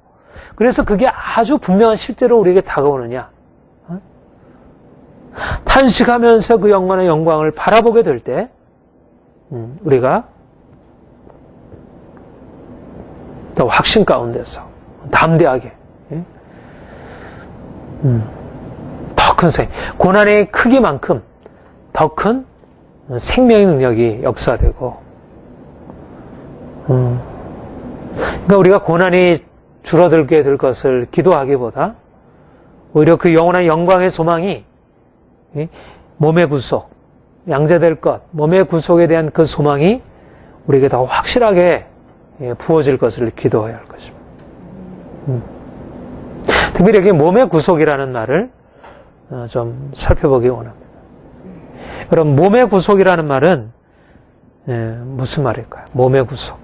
그래서 그게 아주 분명한 실제로 우리에게 다가오느냐. 탄식하면서 그 영원한 영광을 바라보게 될 때 우리가 더 확신 가운데서 담대하게 더 큰 고난의 크기만큼 더 큰 생명의 능력이 역사되고 그러니까 우리가 고난이 줄어들게 될 것을 기도하기보다 오히려 그 영원한 영광의 소망이 몸의 구속, 양자될 것, 몸의 구속에 대한 그 소망이 우리에게 더 확실하게 부어질 것을 기도해야 할 것입니다. 특별히 여기 몸의 구속이라는 말을 좀 살펴보기 원합니다. 여러분, 몸의 구속이라는 말은 무슨 말일까요? 몸의 구속.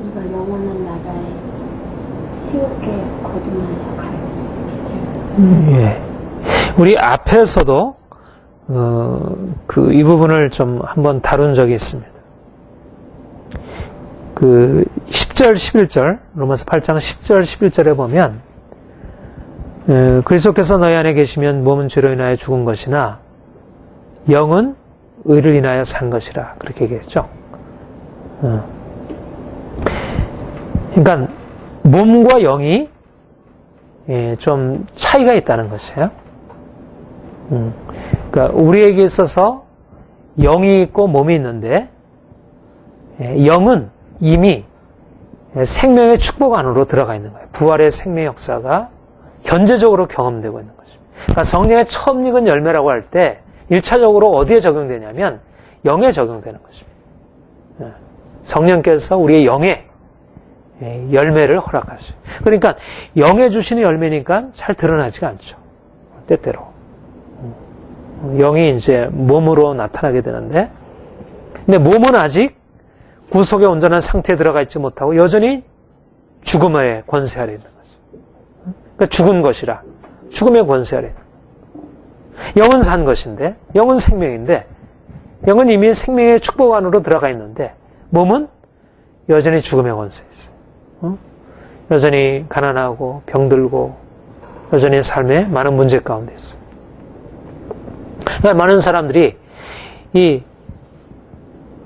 우리가 영원한 나라에 새롭게 거듭나서 가요. 예. 우리 앞에서도 이 부분을 좀 한번 다룬 적이 있습니다. 그 10절, 11절, 로마서 8장 10절, 11절에 보면 그리스도께서 너희 안에 계시면 몸은 죄로 인하여 죽은 것이나 영은 의를 인하여 산 것이라 그렇게 얘기했죠. 그러니까 몸과 영이 좀 차이가 있다는 것이에요. 그러니까 우리에게 있어서 영이 있고 몸이 있는데 영은 이미 생명의 축복 안으로 들어가 있는 거예요. 부활의 생명 역사가 현재적으로 경험되고 있는 것입니다. 그러니까 성령의 처음 익은 열매라고 할 때 1차적으로 어디에 적용되냐면 영에 적용되는 것입니다. 성령께서 우리의 영에 열매를 허락하시죠. 그러니까 영에 주시는 열매니까 잘 드러나지가 않죠. 때때로. 영이 이제 몸으로 나타나게 되는데 근데 몸은 아직 구속의 온전한 상태에 들어가 있지 못하고 여전히 죽음의 권세 아래 있는 거죠. 그러니까 죽은 것이라 죽음의 권세 아래 있는 거죠. 영은 산 것인데 영은 생명인데 영은 이미 생명의 축복 안으로 들어가 있는데 몸은 여전히 죽음의 권세에 있어요. 여전히 가난하고 병들고 여전히 삶에 많은 문제 가운데 있어요. 그러니까 많은 사람들이 이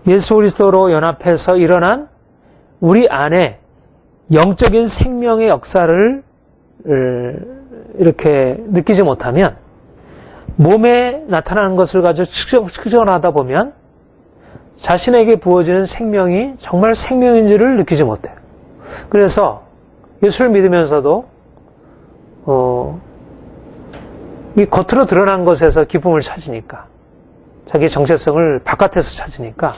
예수 그리스도로 연합해서 일어난 우리 안에 영적인 생명의 역사를 이렇게 느끼지 못하면 몸에 나타나는 것을 가지고 측정하다 보면 자신에게 부어지는 생명이 정말 생명인지를 느끼지 못해요. 그래서 예수를 믿으면서도 이 겉으로 드러난 것에서 기쁨을 찾으니까 자기 정체성을 바깥에서 찾으니까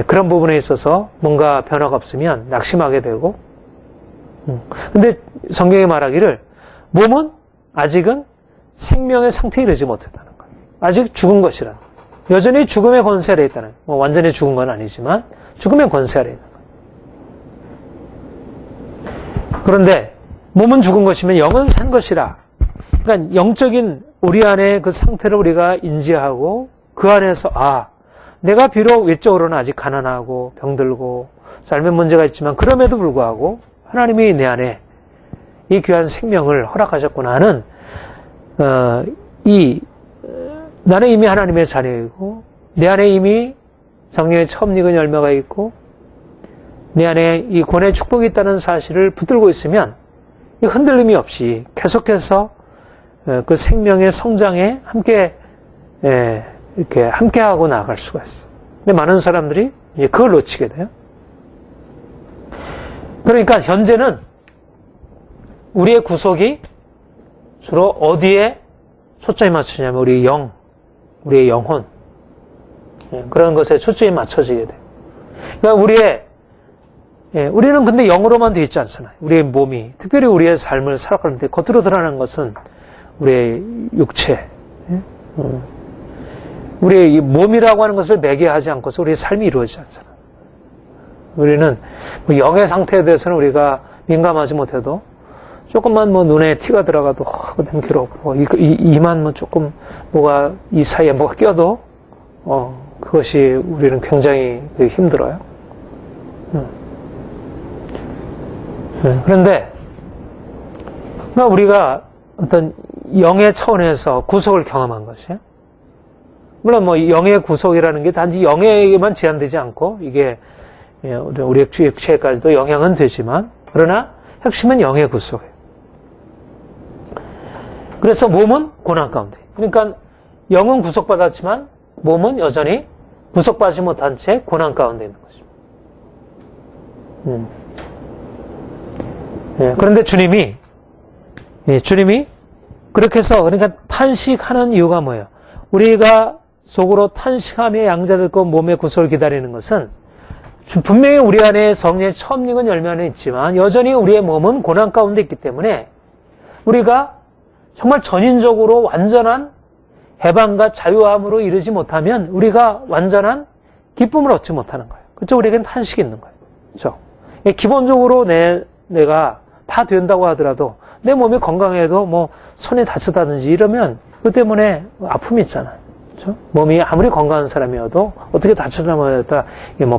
그런 부분에 있어서 뭔가 변화가 없으면 낙심하게 되고 근데 성경이 말하기를 몸은 아직은 생명의 상태에 이르지 못했다는 거예요. 아직 죽은 것이라 여전히 죽음의 권세 아래 있다는 거예요. 완전히 죽은 건 아니지만 죽음의 권세 아래 있는 거예요. 그런데 몸은 죽은 것이면 영은 산 것이라 그러니까 영적인 우리 안에 그 상태를 우리가 인지하고 그 안에서 내가 비록 외적으로는 아직 가난하고 병들고 삶에 문제가 있지만 그럼에도 불구하고 하나님이 내 안에 이 귀한 생명을 허락하셨구나 하는 나는 이미 하나님의 자녀이고 내 안에 이미 성령의 처음 익은 열매가 있고 내 안에 이 권의 축복이 있다는 사실을 붙들고 있으면 흔들림이 없이 계속해서 그 생명의 성장에 함께 이렇게 함께하고 나아갈 수가 있어요. 근데 많은 사람들이 이제 그걸 놓치게 돼요. 그러니까 현재는 우리의 구속이 주로 어디에 초점이 맞추냐면 우리의 영, 우리의 영혼, 그런 것에 초점이 맞춰지게 돼요. 그러니까 우리는 근데 영으로만 되어 있지 않잖아요. 우리의 몸이, 특별히 우리의 삶을 살아가는데 겉으로 드러나는 것은 우리의 육체, 우리의 이 몸이라고 하는 것을 매개하지 않고서 우리의 삶이 이루어지지 않잖아요. 우리는 영의 상태에 대해서는 우리가 민감하지 못해도 조금만 눈에 티가 들어가도 너무 괴롭고 이만 조금 뭐가 이 사이에 뭐가 껴도 그것이 우리는 굉장히 힘들어요. 그런데 우리가 어떤 영의 차원에서 구속을 경험한 것이에요. 물론 영의 구속이라는 게 단지 영에게만 제한되지 않고 이게 우리의 육체까지도 영향은 되지만 그러나 핵심은 영의 구속이에요. 그래서 몸은 고난 가운데. 그러니까 영은 구속받았지만 몸은 여전히 구속받지 못한 채 고난 가운데 있는 것입니다. 그런데 주님이 그렇게 해서 그러니까 탄식하는 이유가 뭐예요? 우리가 속으로 탄식하며 양자들과 몸의 구속을 기다리는 것은 분명히 우리 안에 성령의 처음 익은 열매는 있지만 여전히 우리의 몸은 고난 가운데 있기 때문에 우리가 정말 전인적으로 완전한 해방과 자유함으로 이르지 못하면 우리가 완전한 기쁨을 얻지 못하는 거예요. 그렇죠? 우리에겐 탄식이 있는 거예요. 그렇죠? 기본적으로 내가 다 된다고 하더라도 내 몸이 건강해도 손이 다쳤다든지 이러면 그 때문에 아픔이 있잖아요. 그렇죠? 몸이 아무리 건강한 사람이어도 어떻게 다쳤다면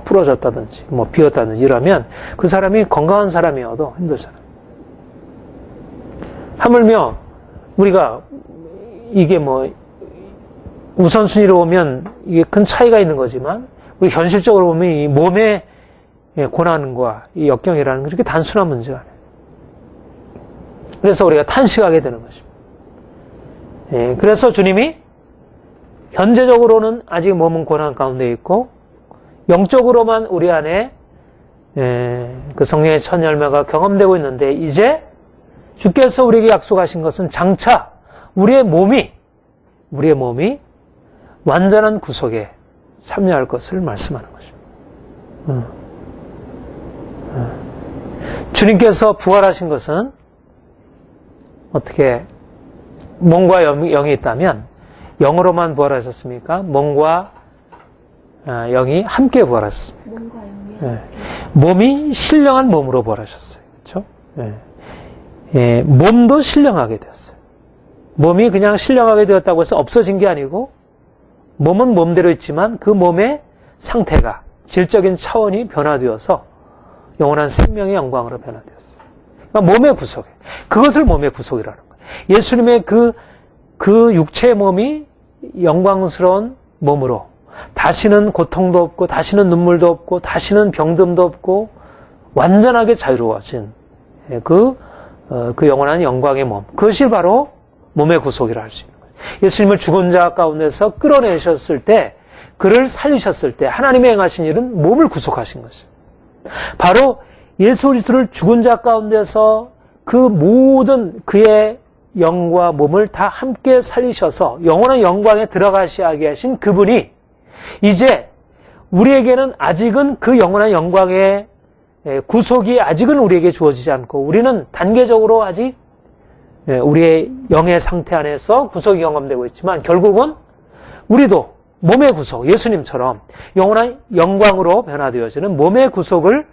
부러졌다든지 비었다든지 이러면 그 사람이 건강한 사람이어도 힘들잖아요. 하물며 우리가 이게 우선순위로 보면 이게 큰 차이가 있는 거지만 우리 현실적으로 보면 이 몸의 고난과 이 역경이라는 게 그렇게 단순한 문제가 아니에요. 그래서 우리가 탄식하게 되는 것입니다. 그래서 주님이 현재적으로는 아직 몸은 고난 가운데 있고 영적으로만 우리 안에 그 성령의 첫 열매가 경험되고 있는데 이제 주께서 우리에게 약속하신 것은 장차 우리의 몸이 완전한 구속에 참여할 것을 말씀하는 것입니다. 주님께서 부활하신 것은 어떻게 몸과 영이 있다면 영으로만 부활하셨습니까? 몸과 영이 함께 부활하셨습니다. 몸과 영이 몸이 신령한 몸으로 부활하셨어요. 그렇죠? 몸도 신령하게 되었어요. 몸이 그냥 신령하게 되었다고 해서 없어진 게 아니고 몸은 몸대로 있지만 그 몸의 상태가 질적인 차원이 변화되어서 영원한 생명의 영광으로 변화되었어요. 그러니까 몸의 구속이에요. 그것을 몸의 구속이라는 거예요. 예수님의 그 육체의 몸이 영광스러운 몸으로 다시는 고통도 없고 다시는 눈물도 없고 다시는 병듦도 없고 완전하게 자유로워진 그 영원한 영광의 몸. 그것이 바로 몸의 구속이라 할 수 있는 거예요. 예수님을 죽은 자 가운데서 끌어내셨을 때, 그를 살리셨을 때 하나님의 행하신 일은 몸을 구속하신 것이에요. 바로 예수 그리스도를 죽은 자 가운데서 그 모든 그의 영과 몸을 다 함께 살리셔서 영원한 영광에 들어가시게 하신 그분이 이제 우리에게는 아직은 그 영원한 영광의 구속이 아직은 우리에게 주어지지 않고 우리는 단계적으로 아직 우리의 영의 상태 안에서 구속이 경험되고 있지만 결국은 우리도 몸의 구속, 예수님처럼 영원한 영광으로 변화되어지는 몸의 구속을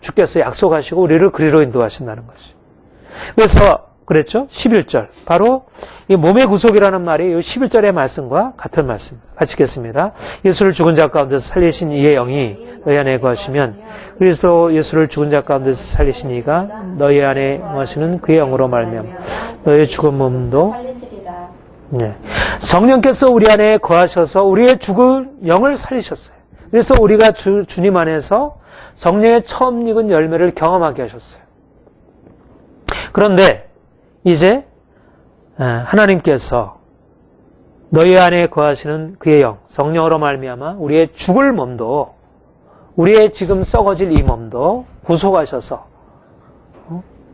주께서 약속하시고 우리를 그리로 인도하신다는 것이죠. 그래서 그랬죠? 11절. 바로 이 몸의 구속이라는 말이 이 11절의 말씀과 같은 말씀입니다. 같이 읽겠습니다. 예수를 죽은 자 가운데서 살리신 이의 영이 너희 안에 거하시면 그래서 예수를 죽은 자 가운데서 살리신 이가 너희 안에 거하시는 그의 영으로 말미암아 너희 죽은 몸도 성령께서 우리 안에 거하셔서 우리의 죽은 영을 살리셨어요. 그래서 우리가 주님 안에서 성령의 처음 익은 열매를 경험하게 하셨어요. 그런데 이제 하나님께서 너희 안에 거하시는 그의 영, 성령으로 말미암아 우리의 죽을 몸도 우리의 지금 썩어질 이 몸도 구속하셔서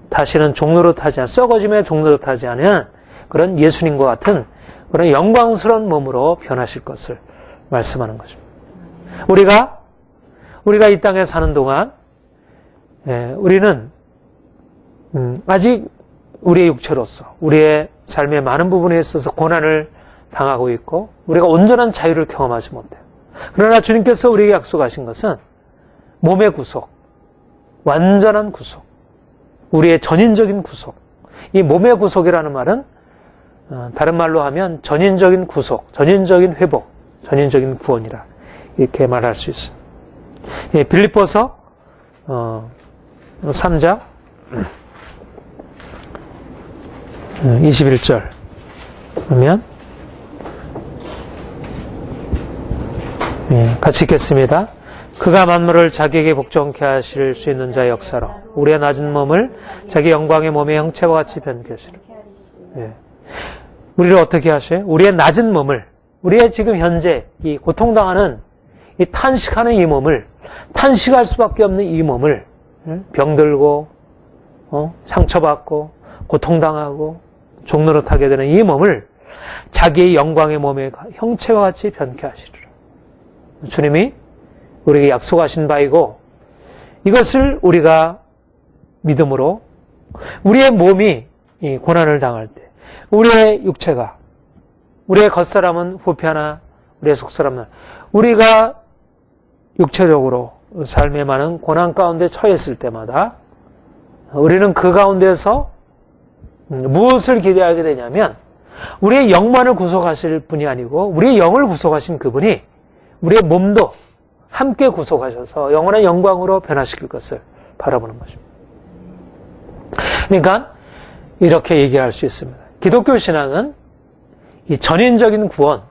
다시는 종노릇하지 않은 썩어짐의 종노릇하지 않은 그런 예수님과 같은 그런 영광스러운 몸으로 변하실 것을 말씀하는 것입니다. 우리가 이 땅에 사는 동안 우리는 아직 우리의 육체로서 우리의 삶의 많은 부분에 있어서 고난을 당하고 있고 우리가 온전한 자유를 경험하지 못해요. 그러나 주님께서 우리에게 약속하신 것은 몸의 구속, 완전한 구속, 우리의 전인적인 구속. 이 몸의 구속이라는 말은 다른 말로 하면 전인적인 구속, 전인적인 회복, 전인적인 구원이라 이렇게 말할 수 있습니다. 빌립보서 3장 21절 보면 같이 읽겠습니다. 그가 만물을 자기에게 복종케 하실 수 있는 자의 역사로 우리의 낮은 몸을 자기 영광의 몸의 형체와 같이 변케하시라. 우리를 어떻게 하셔요? 우리의 낮은 몸을, 우리의 지금 현재 이 고통당하는 이 탄식하는 이 몸을, 탄식할 수밖에 없는 이 몸을 병들고 상처받고 고통당하고 종노릇하게 되는 이 몸을 자기의 영광의 몸의 형체와 같이 변케 하시리라. 주님이 우리에게 약속하신 바이고 이것을 우리가 믿음으로 우리의 몸이 고난을 당할 때 우리의 육체가, 우리의 겉사람은 후패하나 우리의 속사람은, 우리가 육체적으로 삶에 많은 고난 가운데 처했을 때마다 우리는 그 가운데서 무엇을 기대하게 되냐면 우리의 영만을 구속하실 분이 아니고 우리의 영을 구속하신 그분이 우리의 몸도 함께 구속하셔서 영원한 영광으로 변화시킬 것을 바라보는 것입니다. 그러니까 이렇게 얘기할 수 있습니다. 기독교 신앙은 이 전인적인 구원,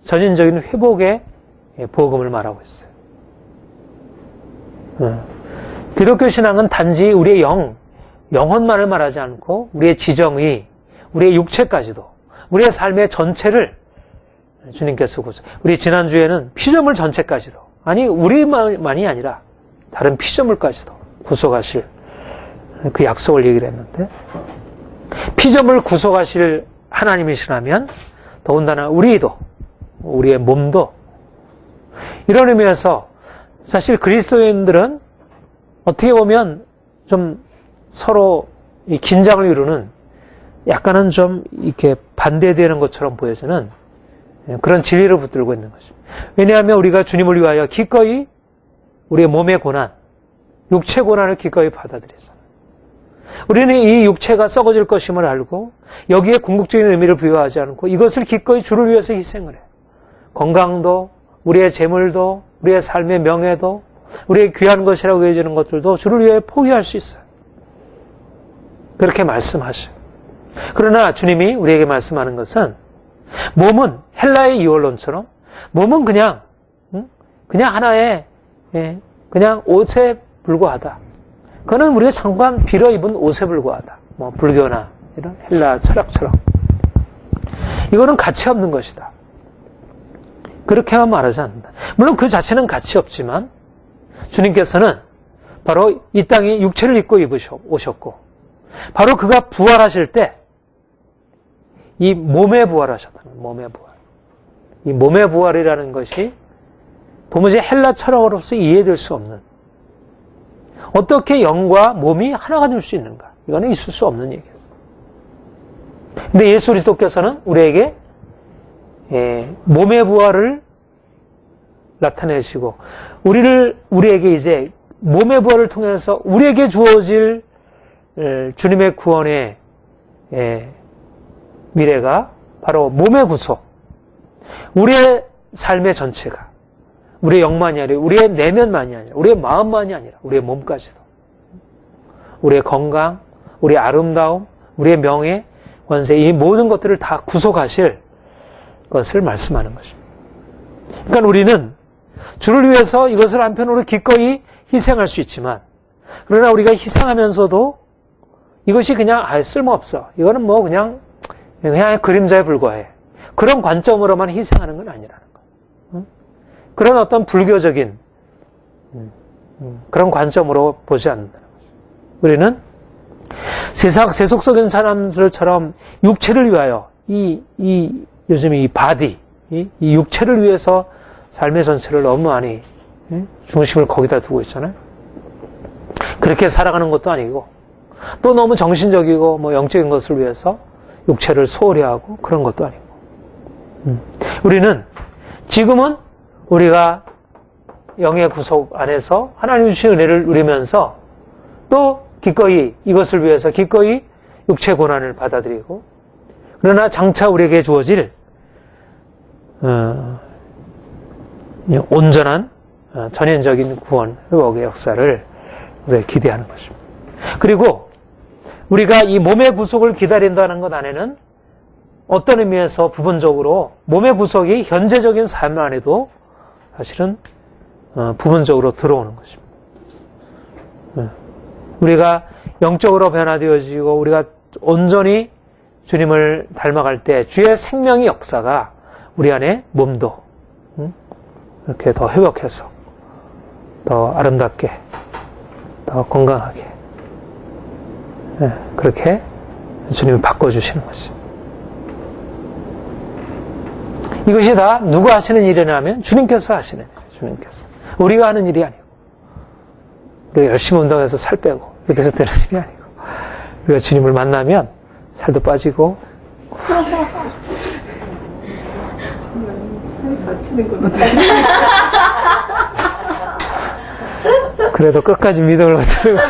전인적인 회복의 복음을 말하고 있어요. 기독교 신앙은 단지 우리의 영혼만을 말하지 않고 우리의 지정의, 우리의 육체까지도, 우리의 삶의 전체를 주님께서 우리 지난주에는 피조물 전체까지도, 아니 우리만이 아니라 다른 피조물까지도 구속하실 그 약속을 얘기를 했는데, 피조물 구속하실 하나님이시라면 더군다나 우리의 몸도, 이런 의미에서 사실 그리스도인들은 어떻게 보면 좀 서로 이 긴장을 이루는, 약간은 좀 이렇게 반대되는 것처럼 보여지는 그런 진리를 붙들고 있는 것입니다. 왜냐하면 우리가 주님을 위하여 기꺼이 우리의 몸의 고난, 육체 고난을 기꺼이 받아들였어요. 우리는 이 육체가 썩어질 것임을 알고 여기에 궁극적인 의미를 부여하지 않고 이것을 기꺼이 주를 위해서 희생을 해요. 건강도, 우리의 재물도, 우리의 삶의 명예도, 우리의 귀한 것이라고 여겨지는 것들도 주를 위해 포기할 수 있어요. 그렇게 말씀하셔요. 그러나 주님이 우리에게 말씀하는 것은 몸은 헬라의 이원론처럼 몸은 그냥 하나의 그냥 옷에 불과하다. 그거는 우리가 잠깐 빌어 입은 옷에 불과하다. 뭐 불교나 이런 헬라 철학처럼. 이거는 가치 없는 것이다. 그렇게만 말하지 않는다. 물론 그 자체는 가치 없지만 주님께서는 바로 이 땅에 육체를 입고 오셨고 바로 그가 부활하실 때 이 몸에 부활하셨다는, 몸의 부활. 이 몸의 부활이라는 것이 도무지 헬라 철학으로서 이해될 수 없는, 어떻게 영과 몸이 하나가 될 수 있는가? 이거는 있을 수 없는 얘기였어요. 근데 예수 그리스도께서는 우리에게 몸의 부활을 나타내시고 우리에게 이제 몸의 부활을 통해서 우리에게 주어질 주님의 구원의 미래가 바로 몸의 구속, 우리의 삶의 전체가, 우리의 영만이 아니라 우리의 내면만이 아니라 우리의 마음만이 아니라 우리의 몸까지도, 우리의 건강, 우리의 아름다움, 우리의 명예, 권세, 이 모든 것들을 다 구속하실 것을 말씀하는 것입니다. 그러니까 우리는 주를 위해서 이것을 한편으로 기꺼이 희생할 수 있지만, 그러나 우리가 희생하면서도 이것이 그냥 쓸모없어, 이거는 뭐 그냥 그림자에 불과해, 그런 관점으로만 희생하는 건 아니라는 거. 그런 어떤 불교적인 그런 관점으로 보지 않는다는 거죠. 우리는 세속 속인 사람들처럼 육체를 위하여 요즘 이 바디, 이 육체를 위해서 삶의 전체를 너무 많이 중심을 거기다 두고 있잖아요. 그렇게 살아가는 것도 아니고 또 너무 정신적이고 뭐 영적인 것을 위해서 육체를 소홀히 하고 그런 것도 아니고 우리는 지금은 우리가 영의 구속 안에서 하나님 주신 은혜를 누리면서 또 기꺼이 이것을 위해서 기꺼이 육체 고난을 받아들이고 그러나 장차 우리에게 주어질 온전한 전인적인 구원, 회복의 역사를 우리가 기대하는 것입니다. 그리고 우리가 이 몸의 구속을 기다린다는 것 안에는 어떤 의미에서 부분적으로 몸의 구속이 현재적인 삶 안에도 사실은 부분적으로 들어오는 것입니다. 우리가 영적으로 변화되어지고 우리가 온전히 주님을 닮아갈 때 주의 생명의 역사가 우리 안에 몸도 이렇게 더 회복해서 더 아름답게 더 건강하게 그렇게 주님이 바꿔주시는 것이죠. 이것이 다 누가 하시는 일이냐면 주님께서 하시는 일이에요. 주님께서. 우리가 하는 일이 아니고 우리가 열심히 운동해서 살 빼고 이렇게 해서 되는 일이 아니고 우리가 주님을 만나면 살도 빠지고 그래도 끝까지 믿음을 붙들고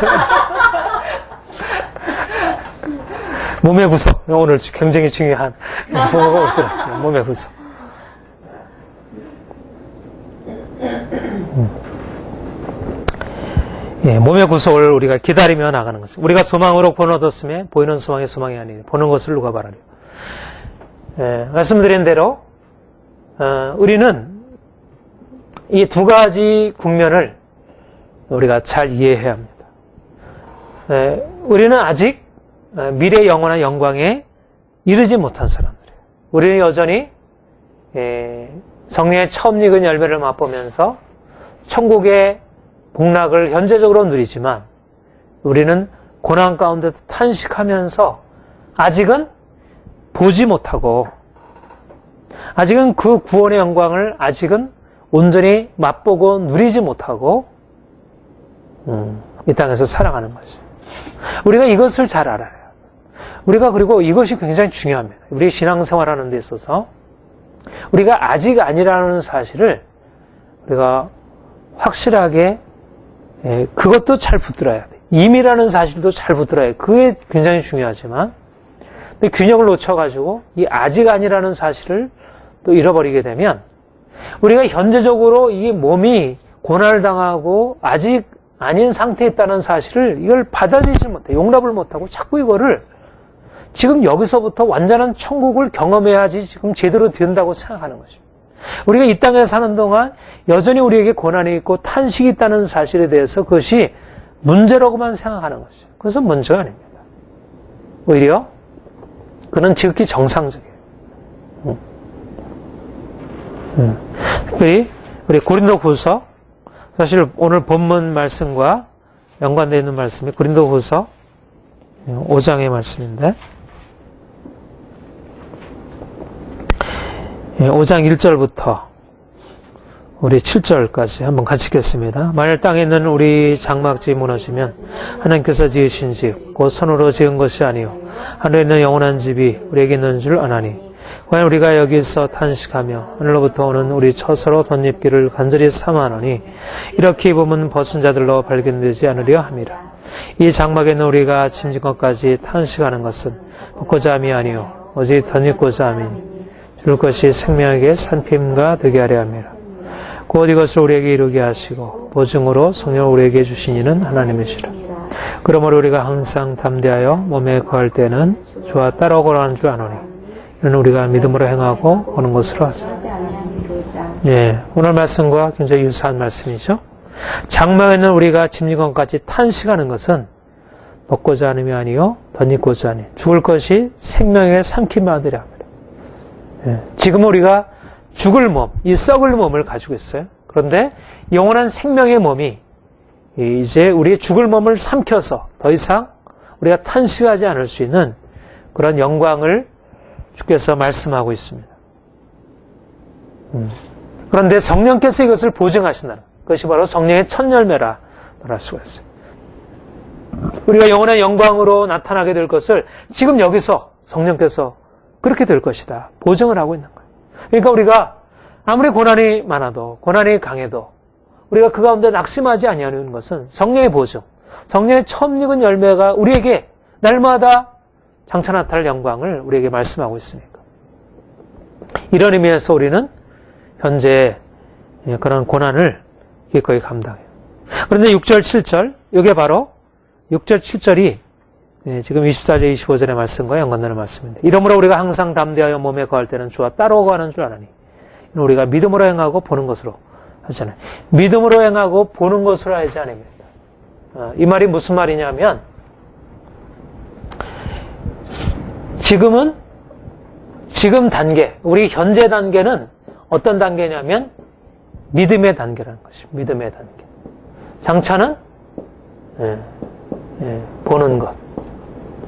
몸의 구속 오늘 굉장히 중요한 부분을 들었어요. 몸의 구속. 몸의 구속을 우리가 기다리며 나가는 것입니다. 우리가 소망으로 구원 얻었으며 보이는 소망이 소망이 아니니 보는 것을 누가 바라려. 말씀드린 대로 우리는 이 두 가지 국면을 우리가 잘 이해해야 합니다. 우리는 아직 미래 영원한 영광에 이르지 못한 사람들이에요. 우리는 여전히 성령의 처음 익은 열매를 맛보면서 천국의 복락을 현재적으로 누리지만 우리는 고난 가운데서 탄식하면서 아직은 보지 못하고 아직은 그 구원의 영광을 아직은 온전히 맛보고 누리지 못하고 이 땅에서 살아가는 거죠. 우리가 이것을 잘 알아요. 우리가 그리고 이것이 굉장히 중요합니다. 우리 신앙생활하는 데 있어서 우리가 아직 아니라는 사실을 우리가 확실하게 그것도 잘 붙들어야 돼. 임이라는 사실도 잘 붙들어야 돼. 그게 굉장히 중요하지만 근데 균형을 놓쳐가지고 이 아직 아니라는 사실을 또 잃어버리게 되면 우리가 현재적으로 이 몸이 고난을 당하고 아직 아닌 상태에 있다는 사실을 이걸 받아들이지 못해 용납을 못하고 자꾸 이거를 지금 여기서부터 완전한 천국을 경험해야지 지금 제대로 된다고 생각하는 것입니다. 우리가 이 땅에 사는 동안 여전히 우리에게 고난이 있고 탄식이 있다는 사실에 대해서 그것이 문제라고만 생각하는 것이죠. 그것은 문제가 아닙니다. 오히려 그는 지극히 정상적이에요. 특별히 우리 고린도후서 사실 오늘 본문 말씀과 연관되어 있는 말씀이 고린도후서 5장의 말씀인데 5장 1절부터 우리 7절까지 한번 같이 읽겠습니다. 만일 땅에 있는 우리 장막집이 무너지면 하나님께서 지으신 집 곧 손으로 지은 것이 아니요 하늘에 있는 영원한 집이 우리에게 있는 줄 아나니 과연 우리가 여기서 탄식하며 하늘로부터 오는 우리 처서로 덧입기를 간절히 삼아하노니 이렇게 입으면 벗은 자들로 발견되지 않으려 함이라. 이 장막에 있는 우리가 짐진 것까지 탄식하는 것은 벗고자 함이 아니요 오직 덧입고자 함이니 줄 것이 생명에게 산핌과 되게 하려 함이라. 곧 이것을 우리에게 이루게 하시고 보증으로 성령을 우리에게 주신 이는 하나님이시라. 그러므로 우리가 항상 담대하여 몸에 거할 때는 주와 따라오고라 하는 줄 아노니 이는 우리가 믿음으로 행하고 보는 것으로 하자. 오늘 말씀과 굉장히 유사한 말씀이죠. 장막에 있는 우리가 짐진 것까지 탄식하는 것은 먹고자 하는 이 아니요 덧입고자 하니 죽을 것이 생명에게 삼킴을 얻으려 합니다. 지금 우리가 죽을 몸, 이 썩을 몸을 가지고 있어요. 그런데 영원한 생명의 몸이 이제 우리의 죽을 몸을 삼켜서 더 이상 우리가 탄식하지 않을 수 있는 그런 영광을 주께서 말씀하고 있습니다. 그런데 성령께서 이것을 보증하신다는 것이 바로 성령의 첫 열매라 말할 수가 있어요. 우리가 영원한 영광으로 나타나게 될 것을 지금 여기서 성령께서 그렇게 될 것이다 보증을 하고 있는 거예요. 그러니까 우리가 아무리 고난이 많아도 고난이 강해도 우리가 그 가운데 낙심하지 아니하는 것은 성령의 보증, 성령의 처음 익은 열매가 우리에게 날마다 장차 나타날 영광을 우리에게 말씀하고 있으니까. 이런 의미에서 우리는 현재 그런 고난을 기꺼이 감당해요. 그런데 6절, 7절, 이게 바로 6절, 7절이 지금 24절, 25절의 말씀과 연관되는 말씀입니다. 이러므로 우리가 항상 담대하여 몸에 거할 때는 주와 따라오고 하는 줄 아나니 우리가 믿음으로 행하고 보는 것으로 하잖아요. 믿음으로 행하고 보는 것으로 하지 않습니다. 이 말이 무슨 말이냐면 지금 단계, 우리 현재 단계는 어떤 단계냐면 믿음의 단계라는 것입니다. 믿음의 단계. 장차는 보는 것.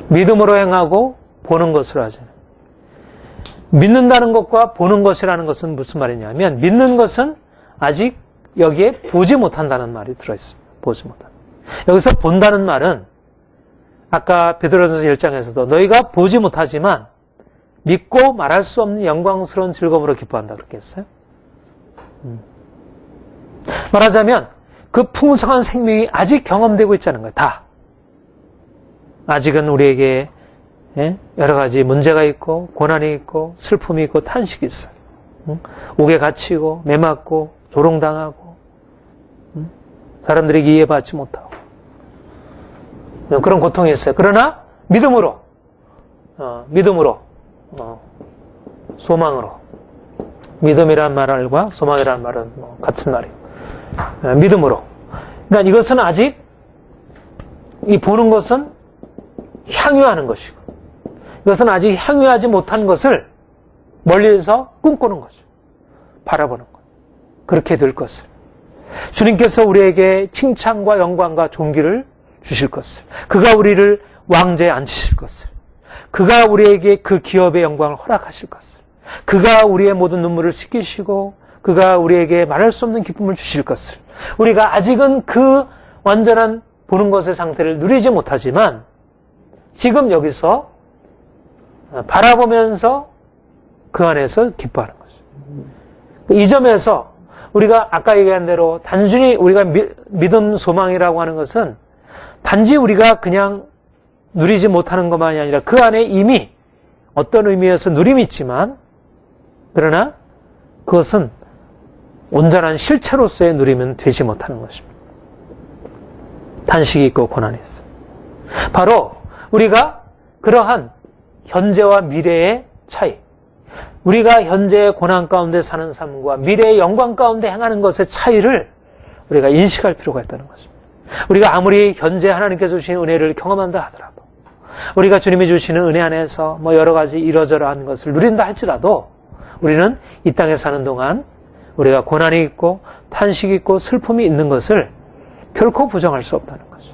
믿음으로 행하고 보는 것으로 하잖아요. 믿는다는 것과 보는 것이라는 것은 무슨 말이냐면 믿는 것은 아직 여기에 보지 못한다는 말이 들어있습니다. 보지 못한다. 여기서 본다는 말은 아까 베드로전서 1장에서도 너희가 보지 못하지만 믿고 말할 수 없는 영광스러운 즐거움으로 기뻐한다 그렇게 했어요. 말하자면 그 풍성한 생명이 아직 경험되고 있다는 거예요. 다. 아직은 우리에게 여러 가지 문제가 있고 고난이 있고 슬픔이 있고 탄식이 있어요. 옥에 갇히고 매맞고 조롱당하고 사람들에게 이해받지 못하고 그런 고통이 있어요. 그러나 믿음으로 소망으로 믿음이란 말과 소망이란 말은 같은 말이에요. 믿음으로. 그러니까 이것은 아직 이 보는 것은 향유하는 것이고 이것은 아직 향유하지 못한 것을 멀리서 꿈꾸는 거죠. 바라보는 것. 그렇게 될 것을. 주님께서 우리에게 칭찬과 영광과 존귀를 주실 것을. 그가 우리를 왕좌에 앉히실 것을. 그가 우리에게 그 기업의 영광을 허락하실 것을. 그가 우리의 모든 눈물을 씻기시고 그가 우리에게 말할 수 없는 기쁨을 주실 것을. 우리가 아직은 그 완전한 보는 것의 상태를 누리지 못하지만 지금 여기서 바라보면서 그 안에서 기뻐하는 거죠. 이 점에서 우리가 아까 얘기한 대로 단순히 우리가 믿음, 소망이라고 하는 것은 단지 우리가 그냥 누리지 못하는 것만이 아니라 그 안에 이미 어떤 의미에서 누림이 있지만 그러나 그것은 온전한 실체로서의 누림은 되지 못하는 것입니다. 탄식이 있고 고난이 있어요. 바로 우리가 그러한 현재와 미래의 차이, 우리가 현재의 고난 가운데 사는 삶과 미래의 영광 가운데 행하는 것의 차이를 우리가 인식할 필요가 있다는 것입니다. 우리가 아무리 현재 하나님께서 주신 은혜를 경험한다 하더라도 우리가 주님이 주시는 은혜 안에서 여러 가지 이러저러한 것을 누린다 할지라도 우리는 이 땅에 사는 동안 우리가 고난이 있고 탄식이 있고 슬픔이 있는 것을 결코 부정할 수 없다는 거죠.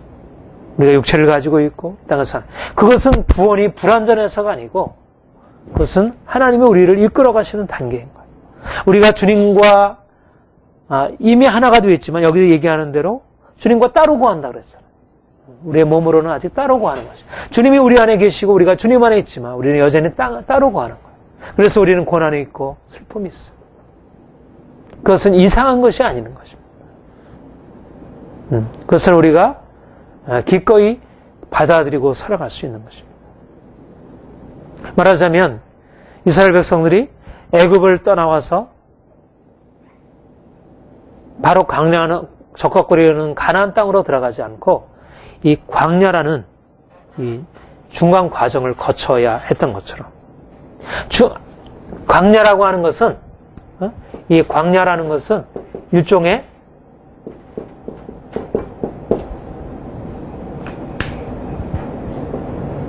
우리가 육체를 가지고 있고 이 땅에 사는 그것은 구원이 불완전해서가 아니고 그것은 하나님이 우리를 이끌어 가시는 단계인 거예요. 우리가 주님과 이미 하나가 되어 있지만 여기서 얘기하는 대로 주님과 따로 구한다 그랬잖아요. 우리의 몸으로는 아직 따로 구하는 거죠. 주님이 우리 안에 계시고 우리가 주님 안에 있지만 우리는 여전히 따로 구하는 거예요. 그래서 우리는 고난이 있고 슬픔이 있어요. 그것은 이상한 것이 아닌 것입니다. 그것을 우리가 기꺼이 받아들이고 살아갈 수 있는 것입니다. 말하자면 이스라엘 백성들이 애굽을 떠나와서 바로 광야는 적각거리는 가나안 땅으로 들어가지 않고 이 광야라는 이 중간 과정을 거쳐야 했던 것처럼 광야라고 하는 것은 이 광야라는 것은 일종의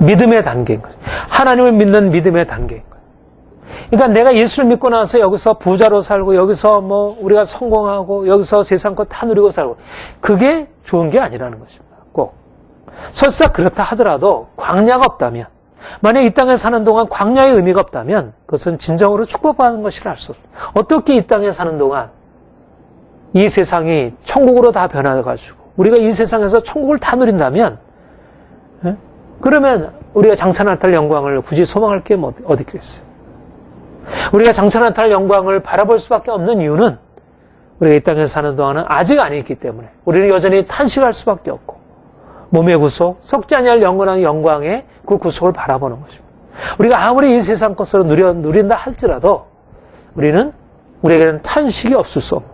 믿음의 단계인 거예요. 하나님을 믿는 믿음의 단계인 거예요. 그러니까 내가 예수를 믿고 나서 여기서 부자로 살고 여기서 우리가 성공하고 여기서 세상 것 다 누리고 살고 그게 좋은 게 아니라는 것입니다. 꼭 설사 그렇다 하더라도 광야가 없다면, 만약 이 땅에 사는 동안 광야의 의미가 없다면 그것은 진정으로 축복받는 것이라 할 수 없습니다. 어떻게 이 땅에 사는 동안 이 세상이 천국으로 다 변화해가지고 우리가 이 세상에서 천국을 다 누린다면, 그러면 우리가 장차 나타날 영광을 굳이 소망할 게 어디 있겠어요? 우리가 장차 나타날 영광을 바라볼 수밖에 없는 이유는 우리가 이 땅에 사는 동안은 아직 아니기 때문에 우리는 여전히 탄식할 수밖에 없고, 몸의 구속, 썩지 아니할 영원한 영광의 그 구속을 바라보는 것입니다. 우리가 아무리 이 세상 것으로 누린다 할지라도 우리에게는 탄식이 없을 수 없는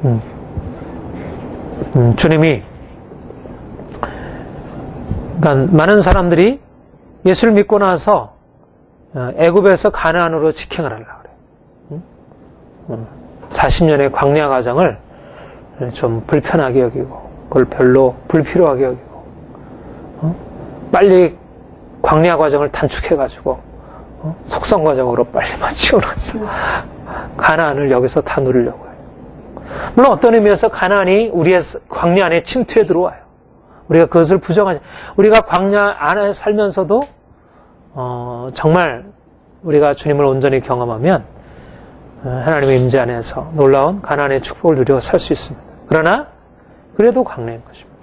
것입니다. 주님이, 그러니까 많은 사람들이 예수를 믿고 나서 애굽에서 가나안으로 직행을 하려고 그래요. 40년의 광야 과정을 좀 불편하게 여기고, 그걸 별로 불필요하게 여기고, 빨리 광야 과정을 단축해가지고 속성 과정으로 빨리 마치고 나서 가나안을 여기서 다 누리려고 해요. 물론 어떤 의미에서 가나안이 우리의 광야 안에 침투해 들어와요. 우리가 그것을 부정하지. 우리가 광야 안에 살면서도 정말 우리가 주님을 온전히 경험하면 하나님의 임재 안에서 놀라운 가나안의 축복을 누리고 살 수 있습니다. 그러나 그래도 광야인 것입니다.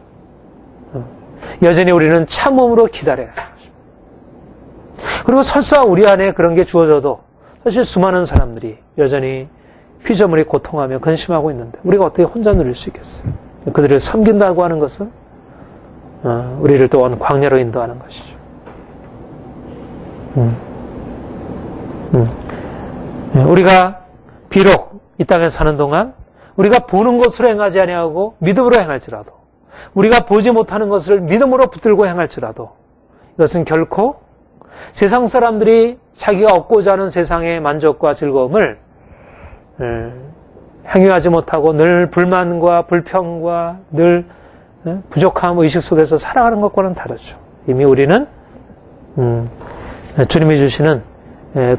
여전히 우리는 참음으로 기다려야 하는 것입니다. 그리고 설사 우리 안에 그런 게 주어져도 사실 수많은 사람들이 여전히 피조물이 고통하며 근심하고 있는데 우리가 어떻게 혼자 누릴 수 있겠어요? 그들을 섬긴다고 하는 것은 우리를 또한 광야로 인도하는 것이죠. 우리가 비록 이 땅에 사는 동안 우리가 보는 것으로 행하지 아니하고 믿음으로 행할지라도, 우리가 보지 못하는 것을 믿음으로 붙들고 행할지라도, 이것은 결코 세상 사람들이 자기가 얻고자 하는 세상의 만족과 즐거움을 행위하지 못하고 늘 불만과 불평과 늘 부족함 의식 속에서 살아가는 것과는 다르죠. 이미 우리는 주님이 주시는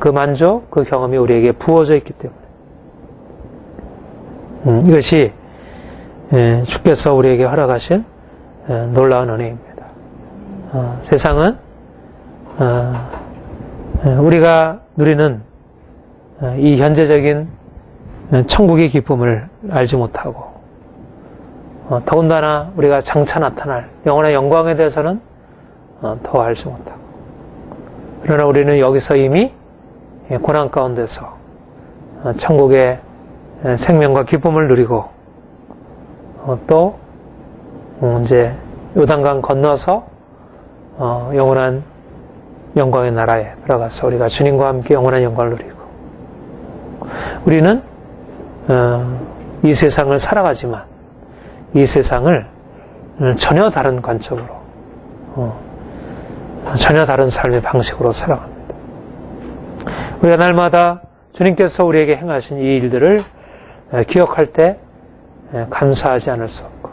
그 만족, 그 경험이 우리에게 부어져 있기 때문에 이것이 주께서 우리에게 허락하신 놀라운 은혜입니다. 세상은 우리가 누리는 이 현재적인 천국의 기쁨을 알지 못하고, 더군다나 우리가 장차 나타날 영원한 영광에 대해서는 더 알지 못하고, 그러나 우리는 여기서 이미 고난 가운데서 천국의 생명과 기쁨을 누리고, 또 이제 요단강 건너서 영원한 영광의 나라에 들어가서 우리가 주님과 함께 영원한 영광을 누리고, 우리는 이 세상을 살아가지만 이 세상을 전혀 다른 관점으로, 전혀 다른 삶의 방식으로 살아갑니다. 우리가 날마다 주님께서 우리에게 행하신 이 일들을 기억할 때 감사하지 않을 수 없고,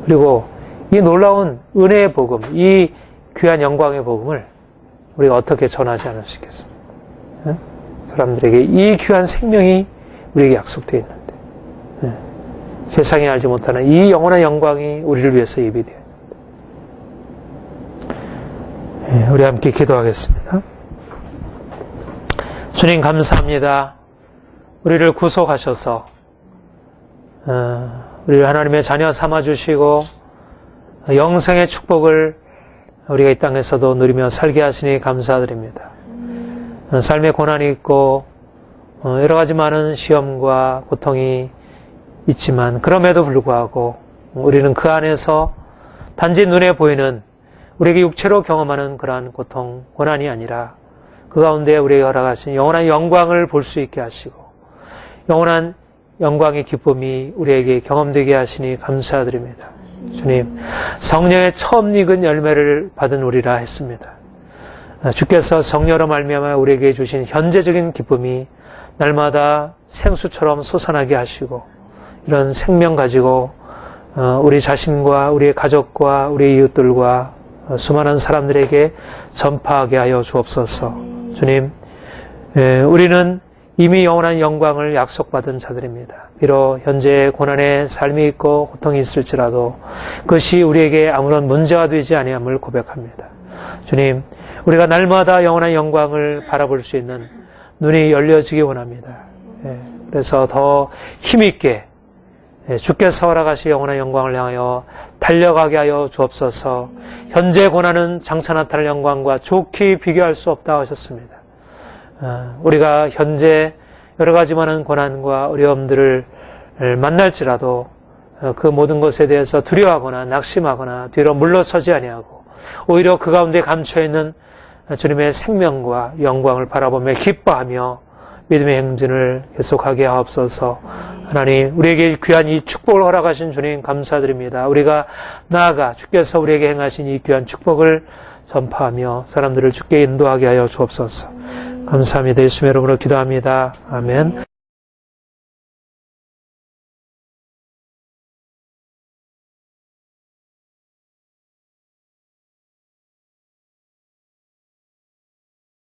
그리고 이 놀라운 은혜의 복음, 이 귀한 영광의 복음을 우리가 어떻게 전하지 않을 수 있겠습니까? 사람들에게 이 귀한 생명이 우리에게 약속되어 있는데, 세상이 알지 못하는 이 영원한 영광이 우리를 위해서 예비되어 있는데, 우리 함께 기도하겠습니다. 주님 감사합니다. 우리를 구속하셔서 우리를 하나님의 자녀 삼아주시고 영생의 축복을 우리가 이 땅에서도 누리며 살게 하시니 감사드립니다. 삶의 고난이 있고 여러 가지 많은 시험과 고통이 있지만, 그럼에도 불구하고 우리는 그 안에서 단지 눈에 보이는 우리에게 육체로 경험하는 그러한 고통, 고난이 아니라 그 가운데 우리에게 허락하신 영원한 영광을 볼 수 있게 하시고 영원한 영광의 기쁨이 우리에게 경험되게 하시니 감사드립니다. 주님, 성령의 처음 익은 열매를 받은 우리라 했습니다. 주께서 성령으로 말미암아 우리에게 주신 현재적인 기쁨이 날마다 생수처럼 솟아나게 하시고, 이런 생명 가지고 우리 자신과 우리의 가족과 우리 이웃들과 수많은 사람들에게 전파하게 하여 주옵소서. 주님, 우리는 이미 영원한 영광을 약속받은 자들입니다. 비록 현재 고난의 삶이 있고 고통이 있을지라도 그것이 우리에게 아무런 문제가 되지 아니함을 고백합니다. 주님, 우리가 날마다 영원한 영광을 바라볼 수 있는 눈이 열려지기 원합니다. 그래서 더 힘있게 주께서 허락하실 영원한 영광을 향하여 달려가게 하여 주옵소서. 현재 고난은 장차 나타날 영광과 좋게 비교할 수 없다고 하셨습니다. 우리가 현재 여러 가지 많은 고난과 어려움들을 만날지라도 그 모든 것에 대해서 두려워하거나 낙심하거나 뒤로 물러서지 아니하고 오히려 그 가운데 감춰있는 주님의 생명과 영광을 바라보며 기뻐하며 믿음의 행진을 계속하게 하옵소서. 하나님, 우리에게 귀한 이 축복을 허락하신 주님 감사드립니다. 우리가 나아가 주께서 우리에게 행하신 이 귀한 축복을 전파하며 사람들을 주께 인도하게 하여 주옵소서. 감사합니다. 예수님의 이름으로 기도합니다. 아멘.